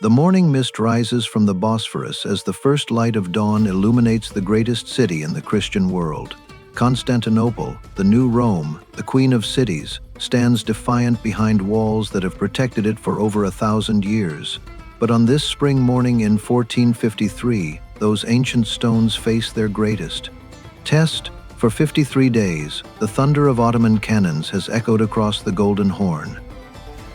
The morning mist rises from the Bosphorus as the first light of dawn illuminates the greatest city in the Christian world. Constantinople, the new Rome, the queen of cities, stands defiant behind walls that have protected it for over 1,000 years. But on this spring morning in 1453, those ancient stones face their greatest test. For 53 days, the thunder of Ottoman cannons has echoed across the Golden Horn.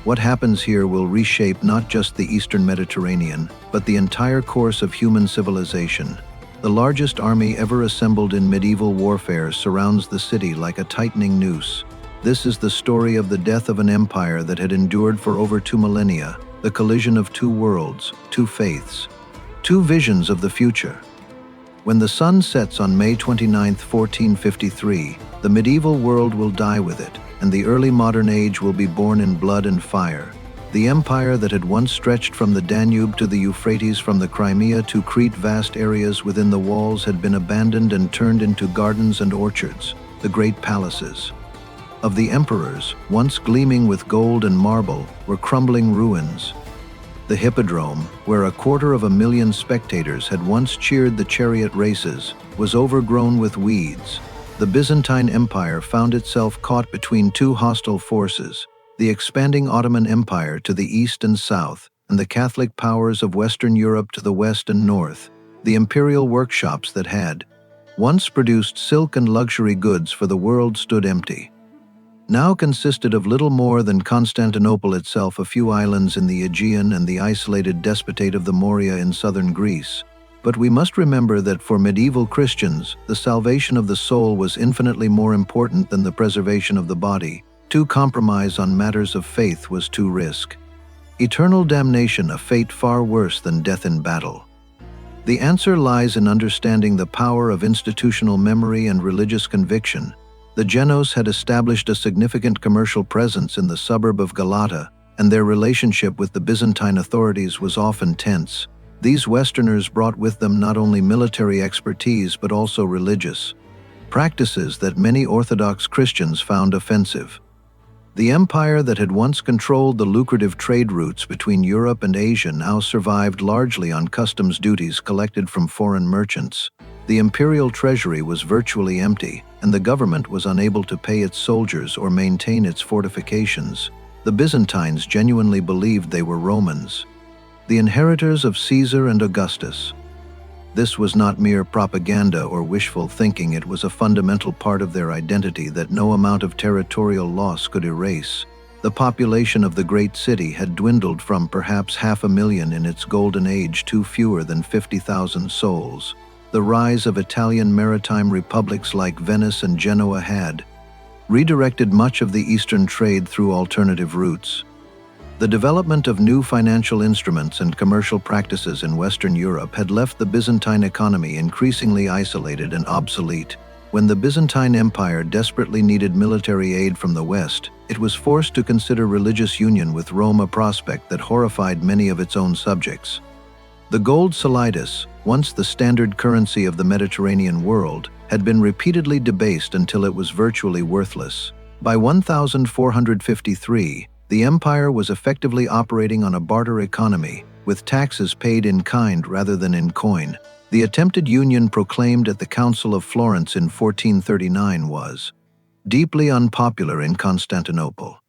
What happens here will reshape not just the Eastern Mediterranean, but the entire course of human civilization. The largest army ever assembled in medieval warfare surrounds the city like a tightening noose. This is the story of the death of an empire that had endured for over 2 millennia, the collision of two worlds, two faiths, two visions of the future. When the sun sets on May 29, 1453, the medieval world will die with it, and the early modern age will be born in blood and fire. The empire that had once stretched from the Danube to the Euphrates, from the Crimea to Crete, vast areas within the walls had been abandoned and turned into gardens and orchards, the great palaces of the emperors, once gleaming with gold and marble, were crumbling ruins. The Hippodrome, where 250,000 spectators had once cheered the chariot races, was overgrown with weeds. The Byzantine Empire found itself caught between two hostile forces, the expanding Ottoman Empire to the east and south, and the Catholic powers of Western Europe to the west and north. The imperial workshops that had once produced silk and luxury goods for the world stood empty. Now consisted of little more than Constantinople itself, a few islands in the Aegean, and the isolated despotate of the Morea in southern Greece. But we must remember that for medieval Christians, the salvation of the soul was infinitely more important than the preservation of the body. To compromise on matters of faith was to risk eternal damnation, a fate far worse than death in battle. The answer lies in understanding the power of institutional memory and religious conviction. The Genoese had established a significant commercial presence in the suburb of Galata, and their relationship with the Byzantine authorities was often tense. These Westerners brought with them not only military expertise but also religious practices that many Orthodox Christians found offensive. The empire that had once controlled the lucrative trade routes between Europe and Asia now survived largely on customs duties collected from foreign merchants. The imperial treasury was virtually empty, and the government was unable to pay its soldiers or maintain its fortifications. The Byzantines genuinely believed they were Romans, the inheritors of Caesar and Augustus. This was not mere propaganda or wishful thinking, it was a fundamental part of their identity that no amount of territorial loss could erase. The population of the great city had dwindled from perhaps 500,000 in its golden age to fewer than 50,000 souls. The rise of Italian maritime republics like Venice and Genoa had redirected much of the eastern trade through alternative routes. The development of new financial instruments and commercial practices in Western Europe had left the Byzantine economy increasingly isolated and obsolete. When the Byzantine Empire desperately needed military aid from the West, it was forced to consider religious union with Rome, a prospect that horrified many of its own subjects. The gold solidus, once the standard currency of the Mediterranean world, had been repeatedly debased until it was virtually worthless. By 1453, the empire was effectively operating on a barter economy, with taxes paid in kind rather than in coin. The attempted union proclaimed at the Council of Florence in 1439 was deeply unpopular in Constantinople.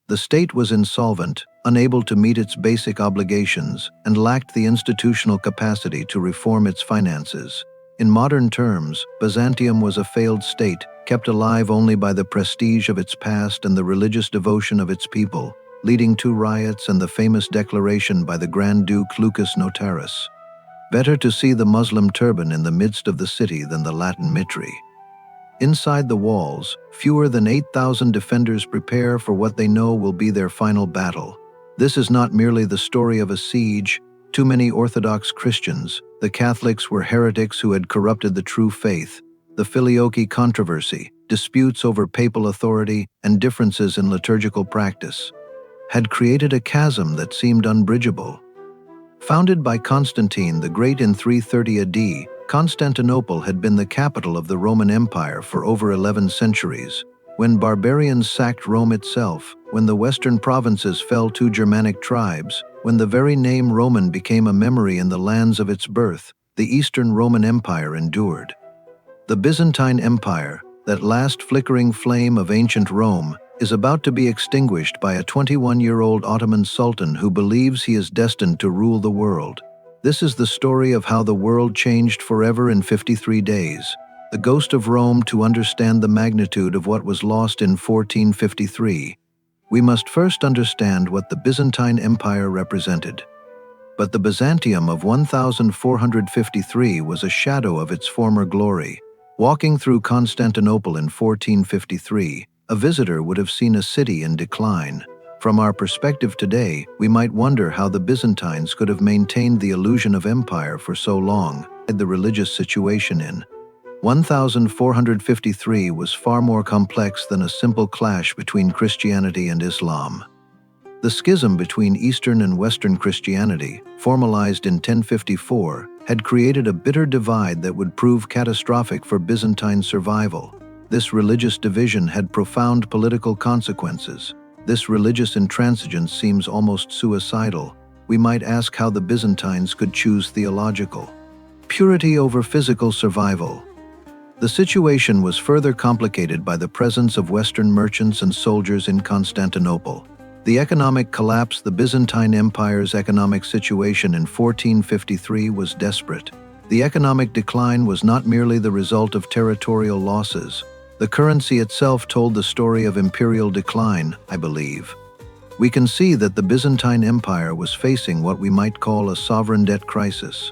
The state was insolvent, unable to meet its basic obligations, and lacked the institutional capacity to reform its finances. In modern terms, Byzantium was a failed state, kept alive only by the prestige of its past and the religious devotion of its people, leading to riots and the famous declaration by the Grand Duke Lucas Notaras. Better to see the Muslim turban in the midst of the city than the Latin mitre. Inside the walls, fewer than 8,000 defenders prepare for what they know will be their final battle. This is not merely the story of a siege. Too many Orthodox Christians, the Catholics, were heretics who had corrupted the true faith. The Filioque controversy, disputes over papal authority, and differences in liturgical practice had created a chasm that seemed unbridgeable. Founded by Constantine the Great in 330 AD, Constantinople had been the capital of the Roman Empire for over 11 centuries. When barbarians sacked Rome itself, when the western provinces fell to Germanic tribes, when the very name Roman became a memory in the lands of its birth, the Eastern Roman Empire endured. The Byzantine Empire, that last flickering flame of ancient Rome, is about to be extinguished by a 21-year-old Ottoman sultan who believes he is destined to rule the world. This is the story of how the world changed forever in 53 days. The ghost of Rome. To understand the magnitude of what was lost in 1453, we must first understand what the Byzantine Empire represented. But the Byzantium of 1453 was a shadow of its former glory. Walking through Constantinople in 1453, a visitor would have seen a city in decline. From our perspective today, we might wonder how the Byzantines could have maintained the illusion of empire for so long. The religious situation in 1453 was far more complex than a simple clash between Christianity and Islam. The schism between Eastern and Western Christianity, formalized in 1054, had created a bitter divide that would prove catastrophic for Byzantine survival. This religious division had profound political consequences. This religious intransigence seems almost suicidal. We might ask how the Byzantines could choose theological purity over physical survival. The situation was further complicated by the presence of Western merchants and soldiers in Constantinople. The economic collapse. The Byzantine Empire's economic situation in 1453 was desperate. The economic decline was not merely the result of territorial losses. The currency itself told the story of imperial decline, I believe. We can see that the Byzantine Empire was facing what we might call a sovereign debt crisis.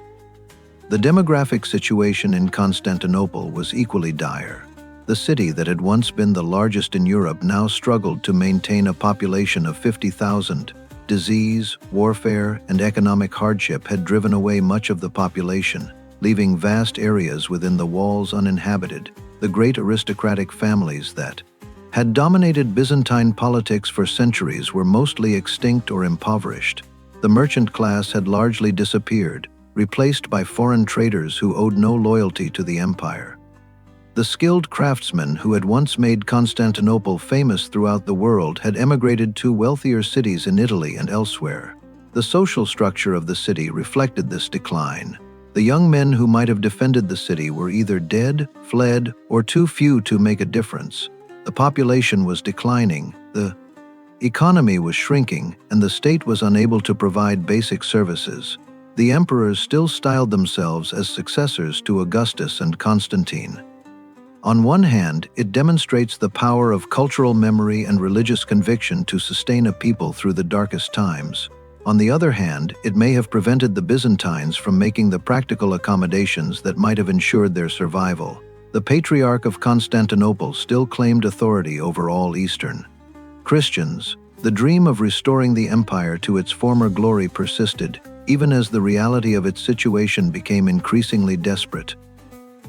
The demographic situation in Constantinople was equally dire. The city that had once been the largest in Europe now struggled to maintain a population of 50,000. Disease, warfare, and economic hardship had driven away much of the population, leaving vast areas within the walls uninhabited. The great aristocratic families that had dominated Byzantine politics for centuries were mostly extinct or impoverished. The merchant class had largely disappeared, replaced by foreign traders who owed no loyalty to the empire. The skilled craftsmen who had once made Constantinople famous throughout the world had emigrated to wealthier cities in Italy and elsewhere. The social structure of the city reflected this decline. The young men who might have defended the city were either dead, fled, or too few to make a difference. The population was declining, the economy was shrinking, and the state was unable to provide basic services. The emperors still styled themselves as successors to Augustus and Constantine. On one hand, it demonstrates the power of cultural memory and religious conviction to sustain a people through the darkest times. On the other hand, it may have prevented the Byzantines from making the practical accommodations that might have ensured their survival. The Patriarch of Constantinople still claimed authority over all Eastern Christians. The dream of restoring the empire to its former glory persisted, even as the reality of its situation became increasingly desperate.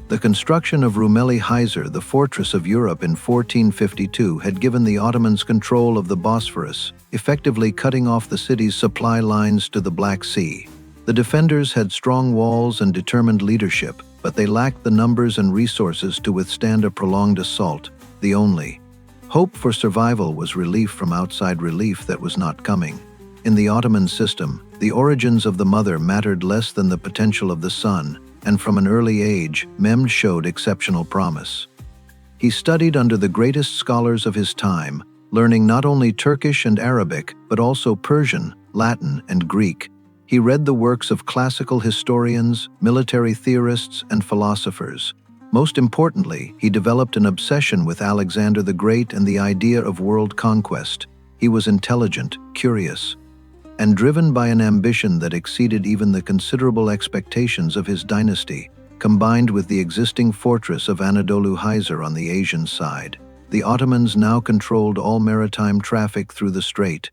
The construction of Rumeli Hisar, the fortress of Europe in 1452, had given the Ottomans control of the Bosphorus, effectively cutting off the city's supply lines to the Black Sea. The defenders had strong walls and determined leadership, but they lacked the numbers and resources to withstand a prolonged assault. The only hope for survival was relief from outside relief that was not coming. In the Ottoman system, the origins of the mother mattered less than the potential of the son, and from an early age, Mehmed showed exceptional promise. He studied under the greatest scholars of his time, learning not only Turkish and Arabic, but also Persian, Latin, and Greek. He read the works of classical historians, military theorists, and philosophers. Most importantly, he developed an obsession with Alexander the Great and the idea of world conquest. He was intelligent, curious, and driven by an ambition that exceeded even the considerable expectations of his dynasty. Combined with the existing fortress of Anadolu Hisar on the Asian side, the Ottomans now controlled all maritime traffic through the strait.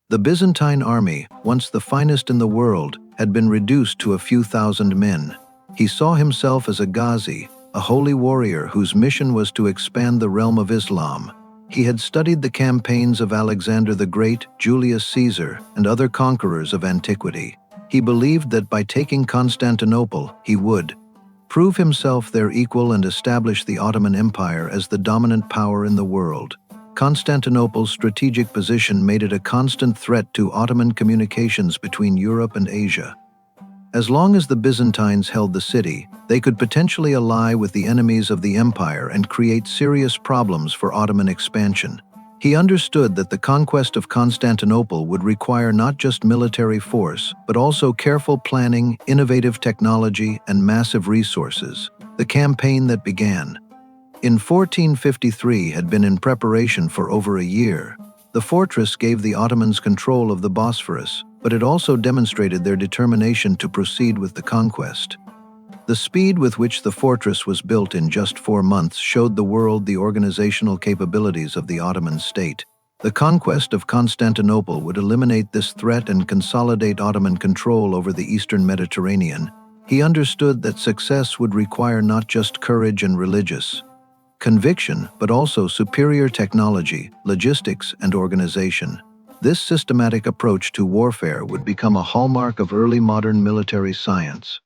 The Byzantine army, once the finest in the world, had been reduced to a few thousand men. He saw himself as a Ghazi, a holy warrior whose mission was to expand the realm of Islam. He had studied the campaigns of Alexander the Great, Julius Caesar, and other conquerors of antiquity. He believed that by taking Constantinople, he would prove himself their equal and establish the Ottoman Empire as the dominant power in the world. Constantinople's strategic position made it a constant threat to Ottoman communications between Europe and Asia. As long as the Byzantines held the city, they could potentially ally with the enemies of the empire and create serious problems for Ottoman expansion. He understood that the conquest of Constantinople would require not just military force, but also careful planning, innovative technology, and massive resources. The campaign that began in 1453 had been in preparation for over a year. The fortress gave the Ottomans control of the Bosphorus, but it also demonstrated their determination to proceed with the conquest. The speed with which the fortress was built in just 4 months showed the world the organizational capabilities of the Ottoman state. The conquest of Constantinople would eliminate this threat and consolidate Ottoman control over the eastern Mediterranean. He understood that success would require not just courage and religious conviction, but also superior technology, logistics, and organization. This systematic approach to warfare would become a hallmark of early modern military science.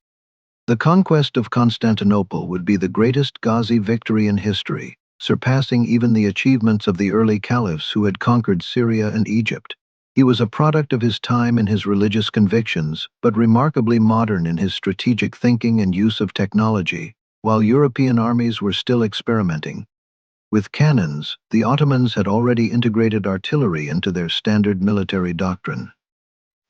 The conquest of Constantinople would be the greatest Ghazi victory in history, surpassing even the achievements of the early caliphs who had conquered Syria and Egypt. He was a product of his time in his religious convictions, but remarkably modern in his strategic thinking and use of technology, while European armies were still experimenting. With cannons, the Ottomans had already integrated artillery into their standard military doctrine.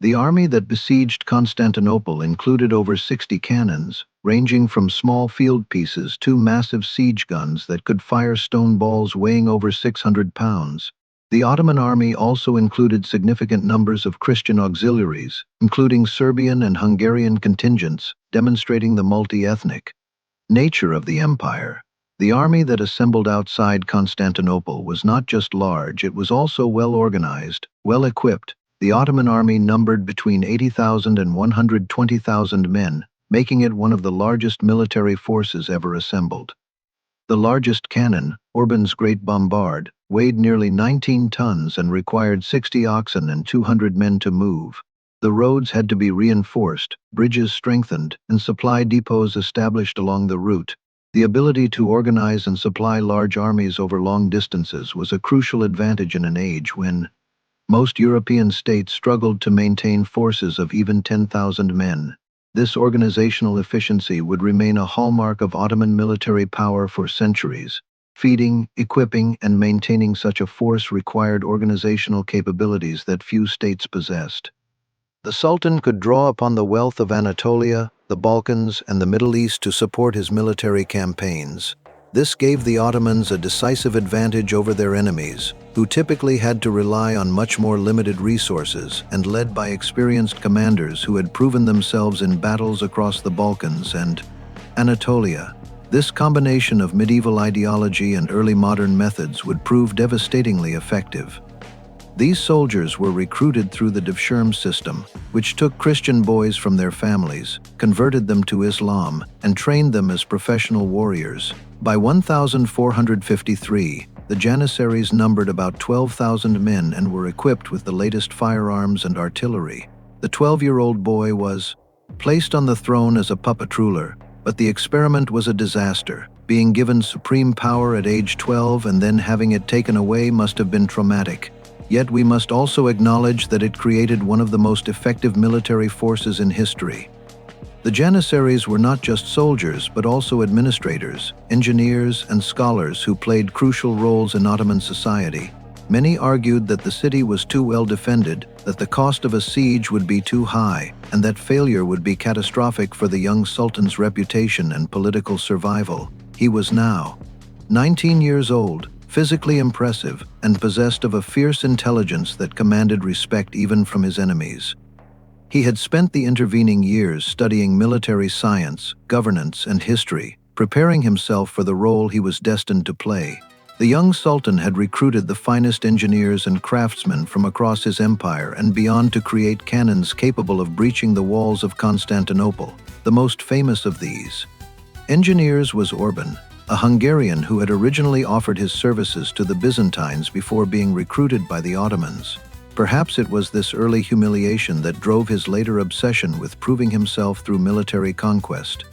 The army that besieged Constantinople included over 60 cannons, ranging from small field pieces to massive siege guns that could fire stone balls weighing over 600 pounds. The Ottoman army also included significant numbers of Christian auxiliaries, including Serbian and Hungarian contingents, demonstrating the multi-ethnic nature of the empire. The army that assembled outside Constantinople was not just large, it was also well organized, well equipped. The Ottoman army numbered between 80,000 and 120,000 men, making it one of the largest military forces ever assembled. The largest cannon, Orban's Great Bombard, weighed nearly 19 tons and required 60 oxen and 200 men to move. The roads had to be reinforced, bridges strengthened, and supply depots established along the route. The ability to organize and supply large armies over long distances was a crucial advantage in an age when most European states struggled to maintain forces of even 10,000 men. This organizational efficiency would remain a hallmark of Ottoman military power for centuries. Feeding, equipping, and maintaining such a force required organizational capabilities that few states possessed. The Sultan could draw upon the wealth of Anatolia, the Balkans, and the Middle East to support his military campaigns. This gave the Ottomans a decisive advantage over their enemies, who typically had to rely on much more limited resources and led by experienced commanders who had proven themselves in battles across the Balkans and Anatolia. This combination of medieval ideology and early modern methods would prove devastatingly effective. These soldiers were recruited through the Devshirme system, which took Christian boys from their families, converted them to Islam, and trained them as professional warriors. By 1453, the Janissaries numbered about 12,000 men and were equipped with the latest firearms and artillery. The 12-year-old boy was placed on the throne as a puppet ruler, but the experiment was a disaster. Being given supreme power at age 12 and then having it taken away must have been traumatic. Yet we must also acknowledge that it created one of the most effective military forces in history. The Janissaries were not just soldiers, but also administrators, engineers, and scholars who played crucial roles in Ottoman society. Many argued that the city was too well defended, that the cost of a siege would be too high, and that failure would be catastrophic for the young sultan's reputation and political survival. He was now 19 years old, physically impressive, and possessed of a fierce intelligence that commanded respect even from his enemies. He had spent the intervening years studying military science, governance, and history, preparing himself for the role he was destined to play. The young sultan had recruited the finest engineers and craftsmen from across his empire and beyond to create cannons capable of breaching the walls of Constantinople. The most famous of these engineers was Orban, a Hungarian who had originally offered his services to the Byzantines before being recruited by the Ottomans. Perhaps it was this early humiliation that drove his later obsession with proving himself through military conquest.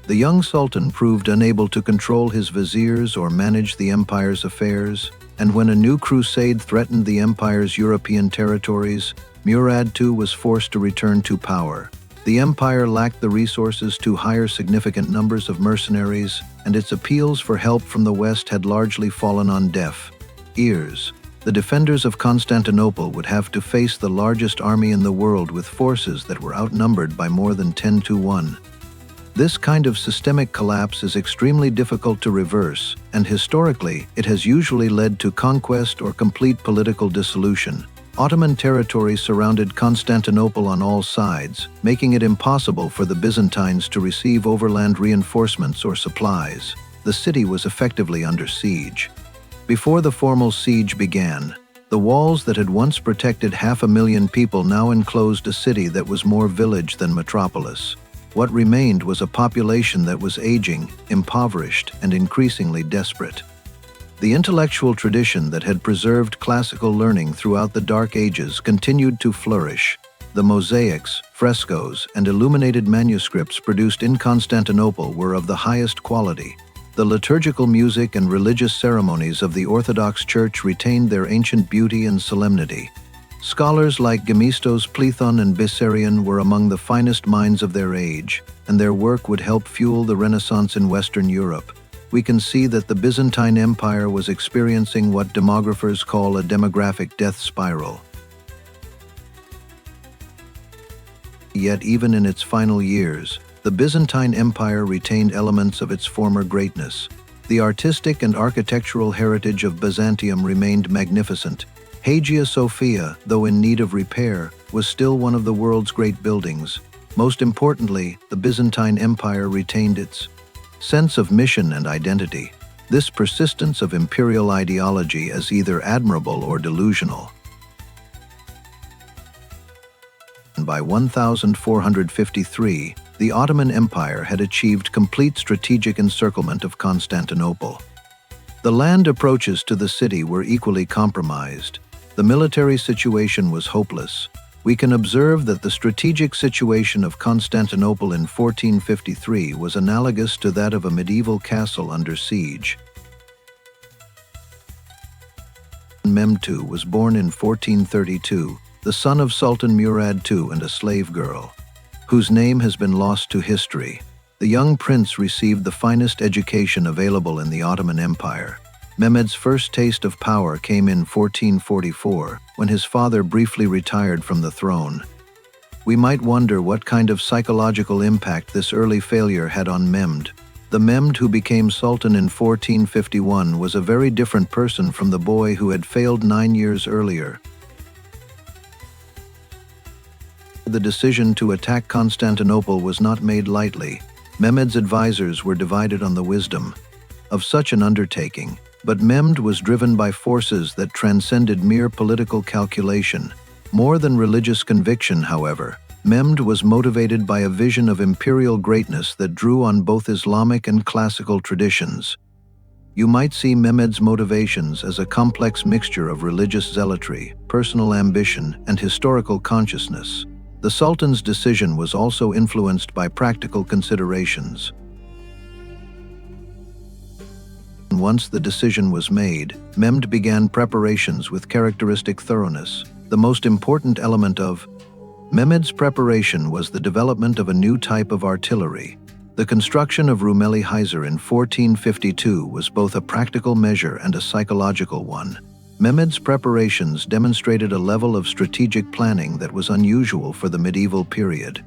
The young sultan proved unable to control his viziers or manage the empire's affairs, And when a new crusade threatened the empire's European territories, Murad II was forced to return to power. The empire lacked the resources to hire significant numbers of mercenaries, and its appeals for help from the West had largely fallen on deaf ears. The defenders of Constantinople would have to face the largest army in the world with forces that were outnumbered by more than 10 to 1. This kind of systemic collapse is extremely difficult to reverse, and historically, it has usually led to conquest or complete political dissolution. Ottoman territory surrounded Constantinople on all sides, making it impossible for the Byzantines to receive overland reinforcements or supplies. The city was effectively under siege. Before the formal siege began, the walls that had once protected 500,000 people now enclosed a city that was more village than metropolis. What remained was a population that was aging, impoverished, and increasingly desperate. The intellectual tradition that had preserved classical learning throughout the Dark Ages continued to flourish. The mosaics, frescoes, and illuminated manuscripts produced in Constantinople were of the highest quality. The liturgical music and religious ceremonies of the Orthodox Church retained their ancient beauty and solemnity. Scholars like Gemistos Plethon and Bessarion were among the finest minds of their age, and their work would help fuel the Renaissance in Western Europe. We can see that the Byzantine Empire was experiencing what demographers call a demographic death spiral. Yet even in its final years, the Byzantine Empire retained elements of its former greatness. The artistic and architectural heritage of Byzantium remained magnificent. Hagia Sophia, though in need of repair, was still one of the world's great buildings. Most importantly, the Byzantine Empire retained its sense of mission and identity. This persistence of imperial ideology is either admirable or delusional. By 1453, the Ottoman Empire had achieved complete strategic encirclement of Constantinople. The land approaches to the city were equally compromised. The military situation was hopeless. We can observe that the strategic situation of Constantinople in 1453 was analogous to that of a medieval castle under siege. Mehmed II was born in 1432, the son of Sultan Murad II and a slave girl, whose name has been lost to history. The young prince received the finest education available in the Ottoman Empire. Mehmed's first taste of power came in 1444, when his father briefly retired from the throne. We might wonder what kind of psychological impact this early failure had on Mehmed. The Mehmed who became Sultan in 1451 was a very different person from the boy who had failed 9 years earlier. The decision to attack Constantinople was not made lightly. Mehmed's advisors were divided on the wisdom of such an undertaking. But Mehmed was driven by forces that transcended mere political calculation. More than religious conviction, however, Mehmed was motivated by a vision of imperial greatness that drew on both Islamic and classical traditions. You might see Mehmed's motivations as a complex mixture of religious zealotry, personal ambition, and historical consciousness. The Sultan's decision was also influenced by practical considerations. Once the decision was made, Mehmed began preparations with characteristic thoroughness. The most important element of Mehmed's preparation was the development of a new type of artillery. The construction of Rumeli Hyzer in 1452 was both a practical measure and a psychological one. Mehmed's preparations demonstrated a level of strategic planning that was unusual for the medieval period.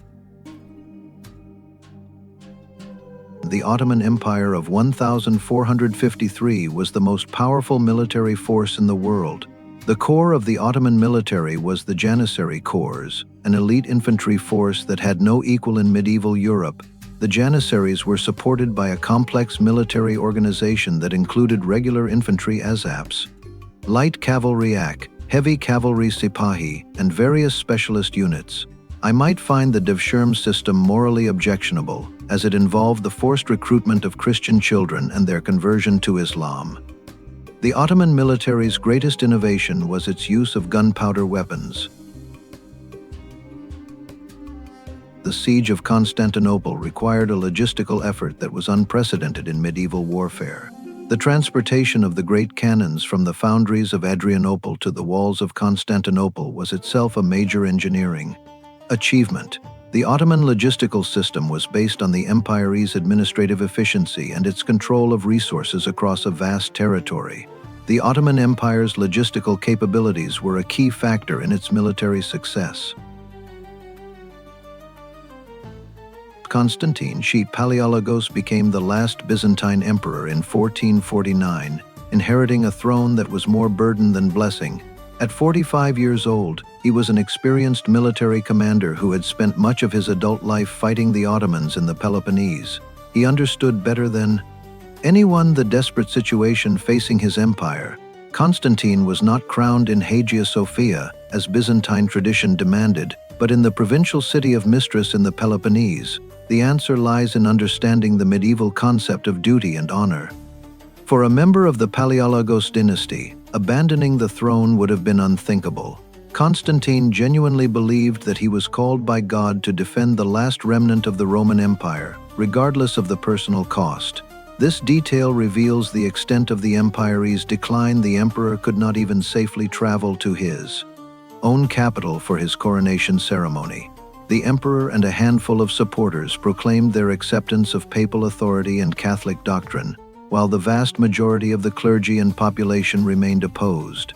The Ottoman Empire of 1453 was the most powerful military force in the world. The core of the Ottoman military was the Janissary Corps, an elite infantry force that had no equal in medieval Europe. The Janissaries were supported by a complex military organization that included regular infantry Azaps, light cavalry AK, heavy cavalry Sipahi, and various specialist units. I might find the Devshirme system morally objectionable, as it involved the forced recruitment of Christian children and their conversion to Islam. The Ottoman military's greatest innovation was its use of gunpowder weapons. The siege of Constantinople required a logistical effort that was unprecedented in medieval warfare. The transportation of the great cannons from the foundries of Adrianople to the walls of Constantinople was itself a major engineering achievement. The Ottoman logistical system was based on the empire's administrative efficiency and its control of resources across a vast territory. The Ottoman Empire's logistical capabilities were a key factor in its military success. Constantine Palaeologos became the last Byzantine emperor in 1449, inheriting a throne that was more burden than blessing. At 45 years old, he was an experienced military commander who had spent much of his adult life fighting the Ottomans in the Peloponnese. He understood better than anyone the desperate situation facing his empire. Constantine was not crowned in Hagia Sophia, as Byzantine tradition demanded, but in the provincial city of Mistras in the Peloponnese. The answer lies in understanding the medieval concept of duty and honor. For a member of the Palaeologos dynasty, abandoning the throne would have been unthinkable. Constantine genuinely believed that he was called by God to defend the last remnant of the Roman Empire, regardless of the personal cost. This detail reveals the extent of the empire's decline. The emperor could not even safely travel to his own capital for his coronation ceremony. The emperor and a handful of supporters proclaimed their acceptance of papal authority and Catholic doctrine, while the vast majority of the clergy and population remained opposed.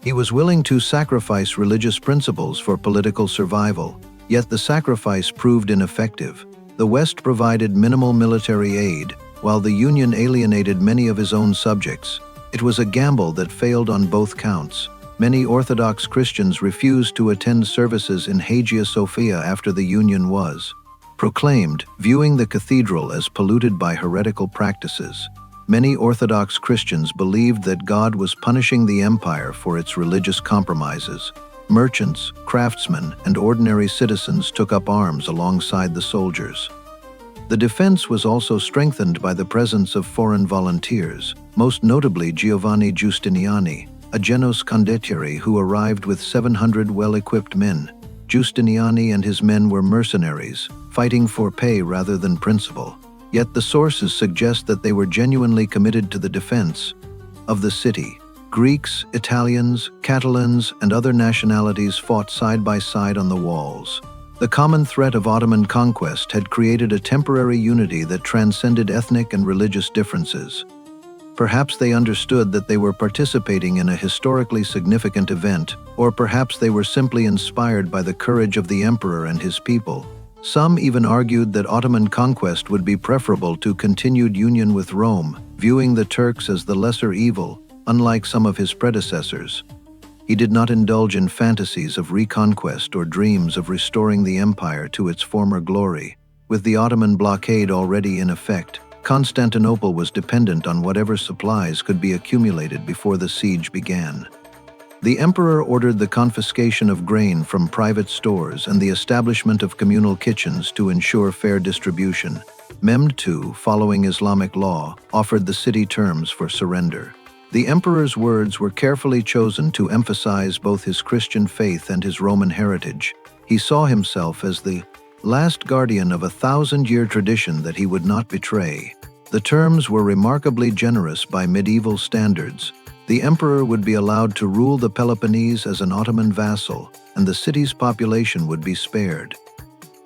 He was willing to sacrifice religious principles for political survival, yet the sacrifice proved ineffective. The West provided minimal military aid, while the Union alienated many of his own subjects. It was a gamble that failed on both counts. Many Orthodox Christians refused to attend services in Hagia Sophia after the Union was proclaimed, viewing the cathedral as polluted by heretical practices. Many Orthodox Christians believed that God was punishing the empire for its religious compromises. Merchants, craftsmen, and ordinary citizens took up arms alongside the soldiers. The defense was also strengthened by the presence of foreign volunteers, most notably Giovanni Giustiniani, a Genos condottieri who arrived with 700 well-equipped men. Giustiniani and his men were mercenaries, fighting for pay rather than principle. Yet the sources suggest that they were genuinely committed to the defense of the city. Greeks, Italians, Catalans, and other nationalities fought side by side on the walls. The common threat of Ottoman conquest had created a temporary unity that transcended ethnic and religious differences. Perhaps they understood that they were participating in a historically significant event, or perhaps they were simply inspired by the courage of the emperor and his people. Some even argued that Ottoman conquest would be preferable to continued union with Rome, viewing the Turks as the lesser evil, unlike some of his predecessors. He did not indulge in fantasies of reconquest or dreams of restoring the empire to its former glory. With the Ottoman blockade already in effect, Constantinople was dependent on whatever supplies could be accumulated before the siege began. The emperor ordered the confiscation of grain from private stores and the establishment of communal kitchens to ensure fair distribution. Mehmed II, following Islamic law, offered the city terms for surrender. The emperor's words were carefully chosen to emphasize both his Christian faith and his Roman heritage. He saw himself as the last guardian of a 1,000-year tradition that he would not betray. The terms were remarkably generous by medieval standards. The emperor would be allowed to rule the Peloponnese as an Ottoman vassal, and the city's population would be spared.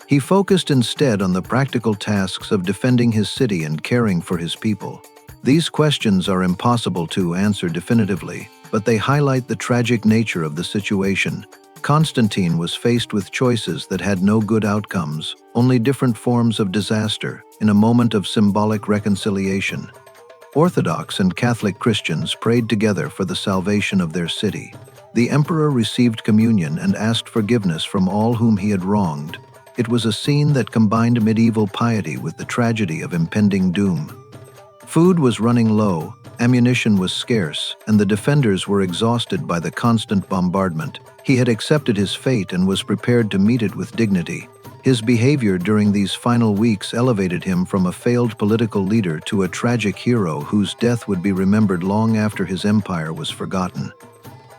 He focused instead on the practical tasks of defending his city and caring for his people. These questions are impossible to answer definitively, but they highlight the tragic nature of the situation. Constantine was faced with choices that had no good outcomes, only different forms of disaster, in a moment of symbolic reconciliation. Orthodox and Catholic Christians prayed together for the salvation of their city. The emperor received communion and asked forgiveness from all whom he had wronged. It was a scene that combined medieval piety with the tragedy of impending doom. Food was running low, ammunition was scarce, and the defenders were exhausted by the constant bombardment. He had accepted his fate and was prepared to meet it with dignity. His behavior during these final weeks elevated him from a failed political leader to a tragic hero whose death would be remembered long after his empire was forgotten.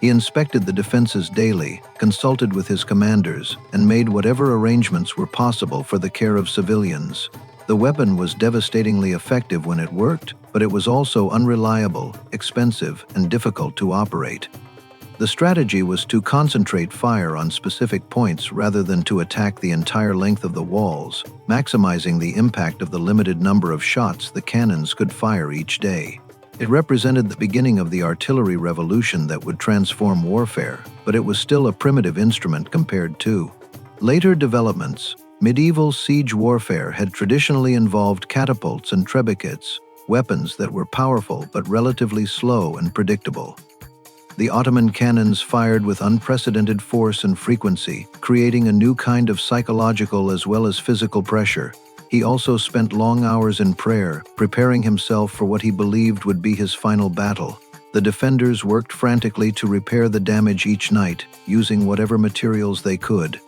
He inspected the defenses daily, consulted with his commanders, and made whatever arrangements were possible for the care of civilians. The weapon was devastatingly effective when it worked, but it was also unreliable, expensive, and difficult to operate. The strategy was to concentrate fire on specific points rather than to attack the entire length of the walls, maximizing the impact of the limited number of shots the cannons could fire each day. It represented the beginning of the artillery revolution that would transform warfare, but it was still a primitive instrument compared to later developments. Medieval siege warfare had traditionally involved catapults and trebuchets, weapons that were powerful but relatively slow and predictable. The Ottoman cannons fired with unprecedented force and frequency, creating a new kind of psychological as well as physical pressure. He also spent long hours in prayer, preparing himself for what he believed would be his final battle. The defenders worked frantically to repair the damage each night, using whatever materials they could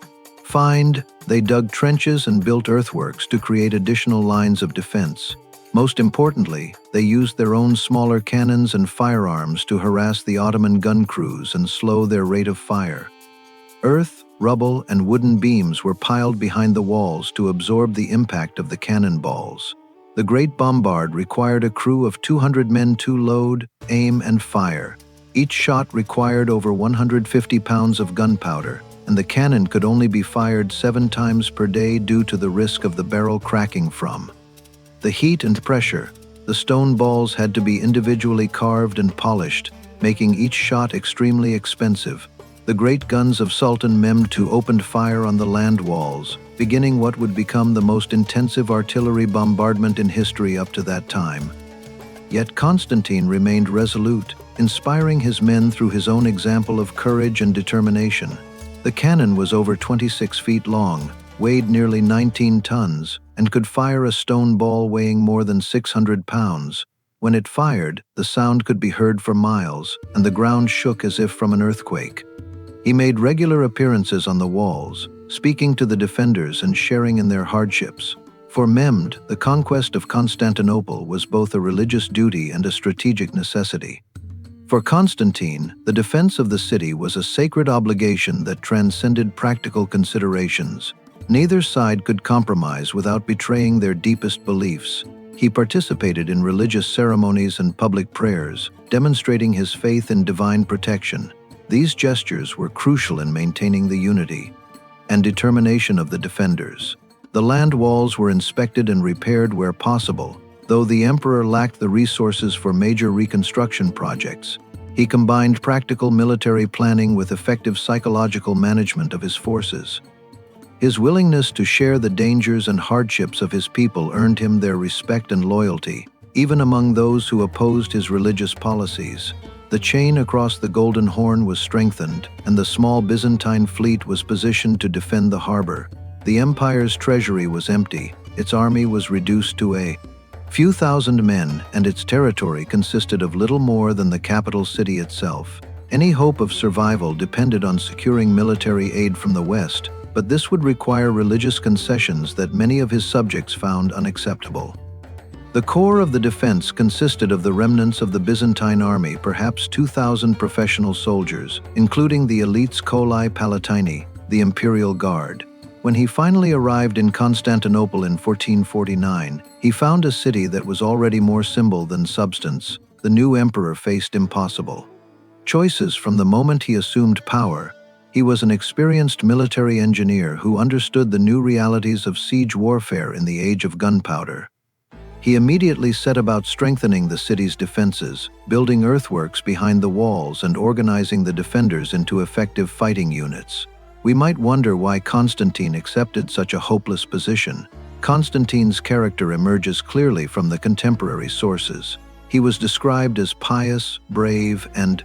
find. They dug trenches and built earthworks to create additional lines of defense. Most importantly, they used their own smaller cannons and firearms to harass the Ottoman gun crews and slow their rate of fire. Earth, rubble, and wooden beams were piled behind the walls to absorb the impact of the cannonballs. The Great Bombard required a crew of 200 men to load, aim, and fire. Each shot required over 150 pounds of gunpowder, and the cannon could only be fired 7 times per day due to the risk of the barrel cracking from the heat and pressure. The stone balls had to be individually carved and polished, making each shot extremely expensive. The great guns of Sultan Mehmed II opened fire on the land walls, beginning what would become the most intensive artillery bombardment in history up to that time. Yet Constantine remained resolute, inspiring his men through his own example of courage and determination. The cannon was over 26 feet long, weighed nearly 19 tons, and could fire a stone ball weighing more than 600 pounds. When it fired, the sound could be heard for miles, and the ground shook as if from an earthquake. He made regular appearances on the walls, speaking to the defenders and sharing in their hardships. For Mehmed, the conquest of Constantinople was both a religious duty and a strategic necessity. For Constantine, the defense of the city was a sacred obligation that transcended practical considerations. Neither side could compromise without betraying their deepest beliefs. He participated in religious ceremonies and public prayers, demonstrating his faith in divine protection. These gestures were crucial in maintaining the unity and determination of the defenders. The land walls were inspected and repaired where possible. Though the emperor lacked the resources for major reconstruction projects, he combined practical military planning with effective psychological management of his forces. His willingness to share the dangers and hardships of his people earned him their respect and loyalty, even among those who opposed his religious policies. The chain across the Golden Horn was strengthened, and the small Byzantine fleet was positioned to defend the harbor. The empire's treasury was empty, its army was reduced to a few thousand men, and its territory consisted of little more than the capital city itself. Any hope of survival depended on securing military aid from the west, but this would require religious concessions that many of his subjects found unacceptable. The core of the defense consisted of the remnants of the Byzantine army, perhaps 2,000 professional soldiers, including the elites Colli Palatini, the imperial guard. When he finally arrived in Constantinople in 1449, he found a city that was already more symbol than substance. The new emperor faced impossible choices from the moment he assumed power. He was an experienced military engineer who understood the new realities of siege warfare in the age of gunpowder. He immediately set about strengthening the city's defenses, building earthworks behind the walls and organizing the defenders into effective fighting units. We might wonder why Constantine accepted such a hopeless position. Constantine's character emerges clearly from the contemporary sources. He was described as pious, brave, and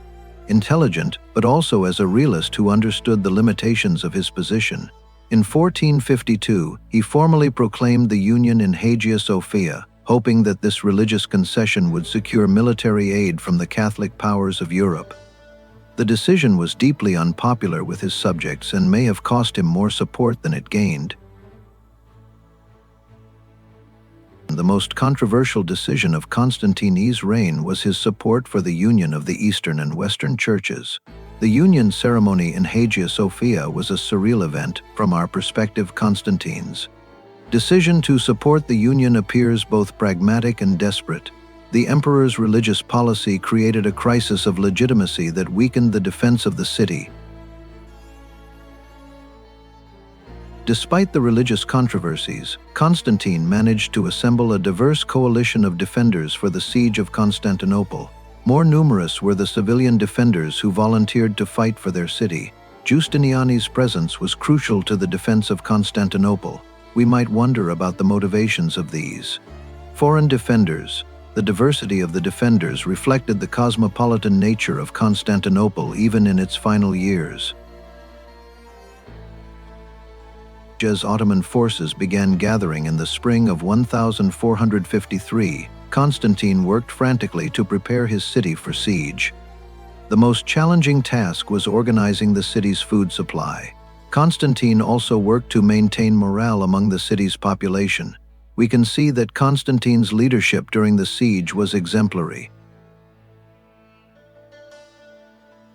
intelligent, but also as a realist who understood the limitations of his position. In 1452, he formally proclaimed the union in Hagia Sophia, hoping that this religious concession would secure military aid from the Catholic powers of Europe. The decision was deeply unpopular with his subjects and may have cost him more support than it gained. The most controversial decision of Constantine's reign was his support for the union of the Eastern and Western churches. The union ceremony in Hagia Sophia was a surreal event from our perspective. Constantine's Decision to support the Union appears both pragmatic and desperate. The emperor's religious policy created a crisis of legitimacy that weakened the defense of the city. Despite the religious controversies, Constantine managed to assemble a diverse coalition of defenders for the siege of Constantinople. More numerous were the civilian defenders who volunteered to fight for their city. Justiniani's presence was crucial to the defense of Constantinople. We might wonder about the motivations of these foreign defenders. The diversity of the defenders reflected the cosmopolitan nature of Constantinople even in its final years. As Ottoman forces began gathering in the spring of 1453, Constantine worked frantically to prepare his city for siege. The most challenging task was organizing the city's food supply. Constantine also worked to maintain morale among the city's population. We can see that Constantine's leadership during the siege was exemplary.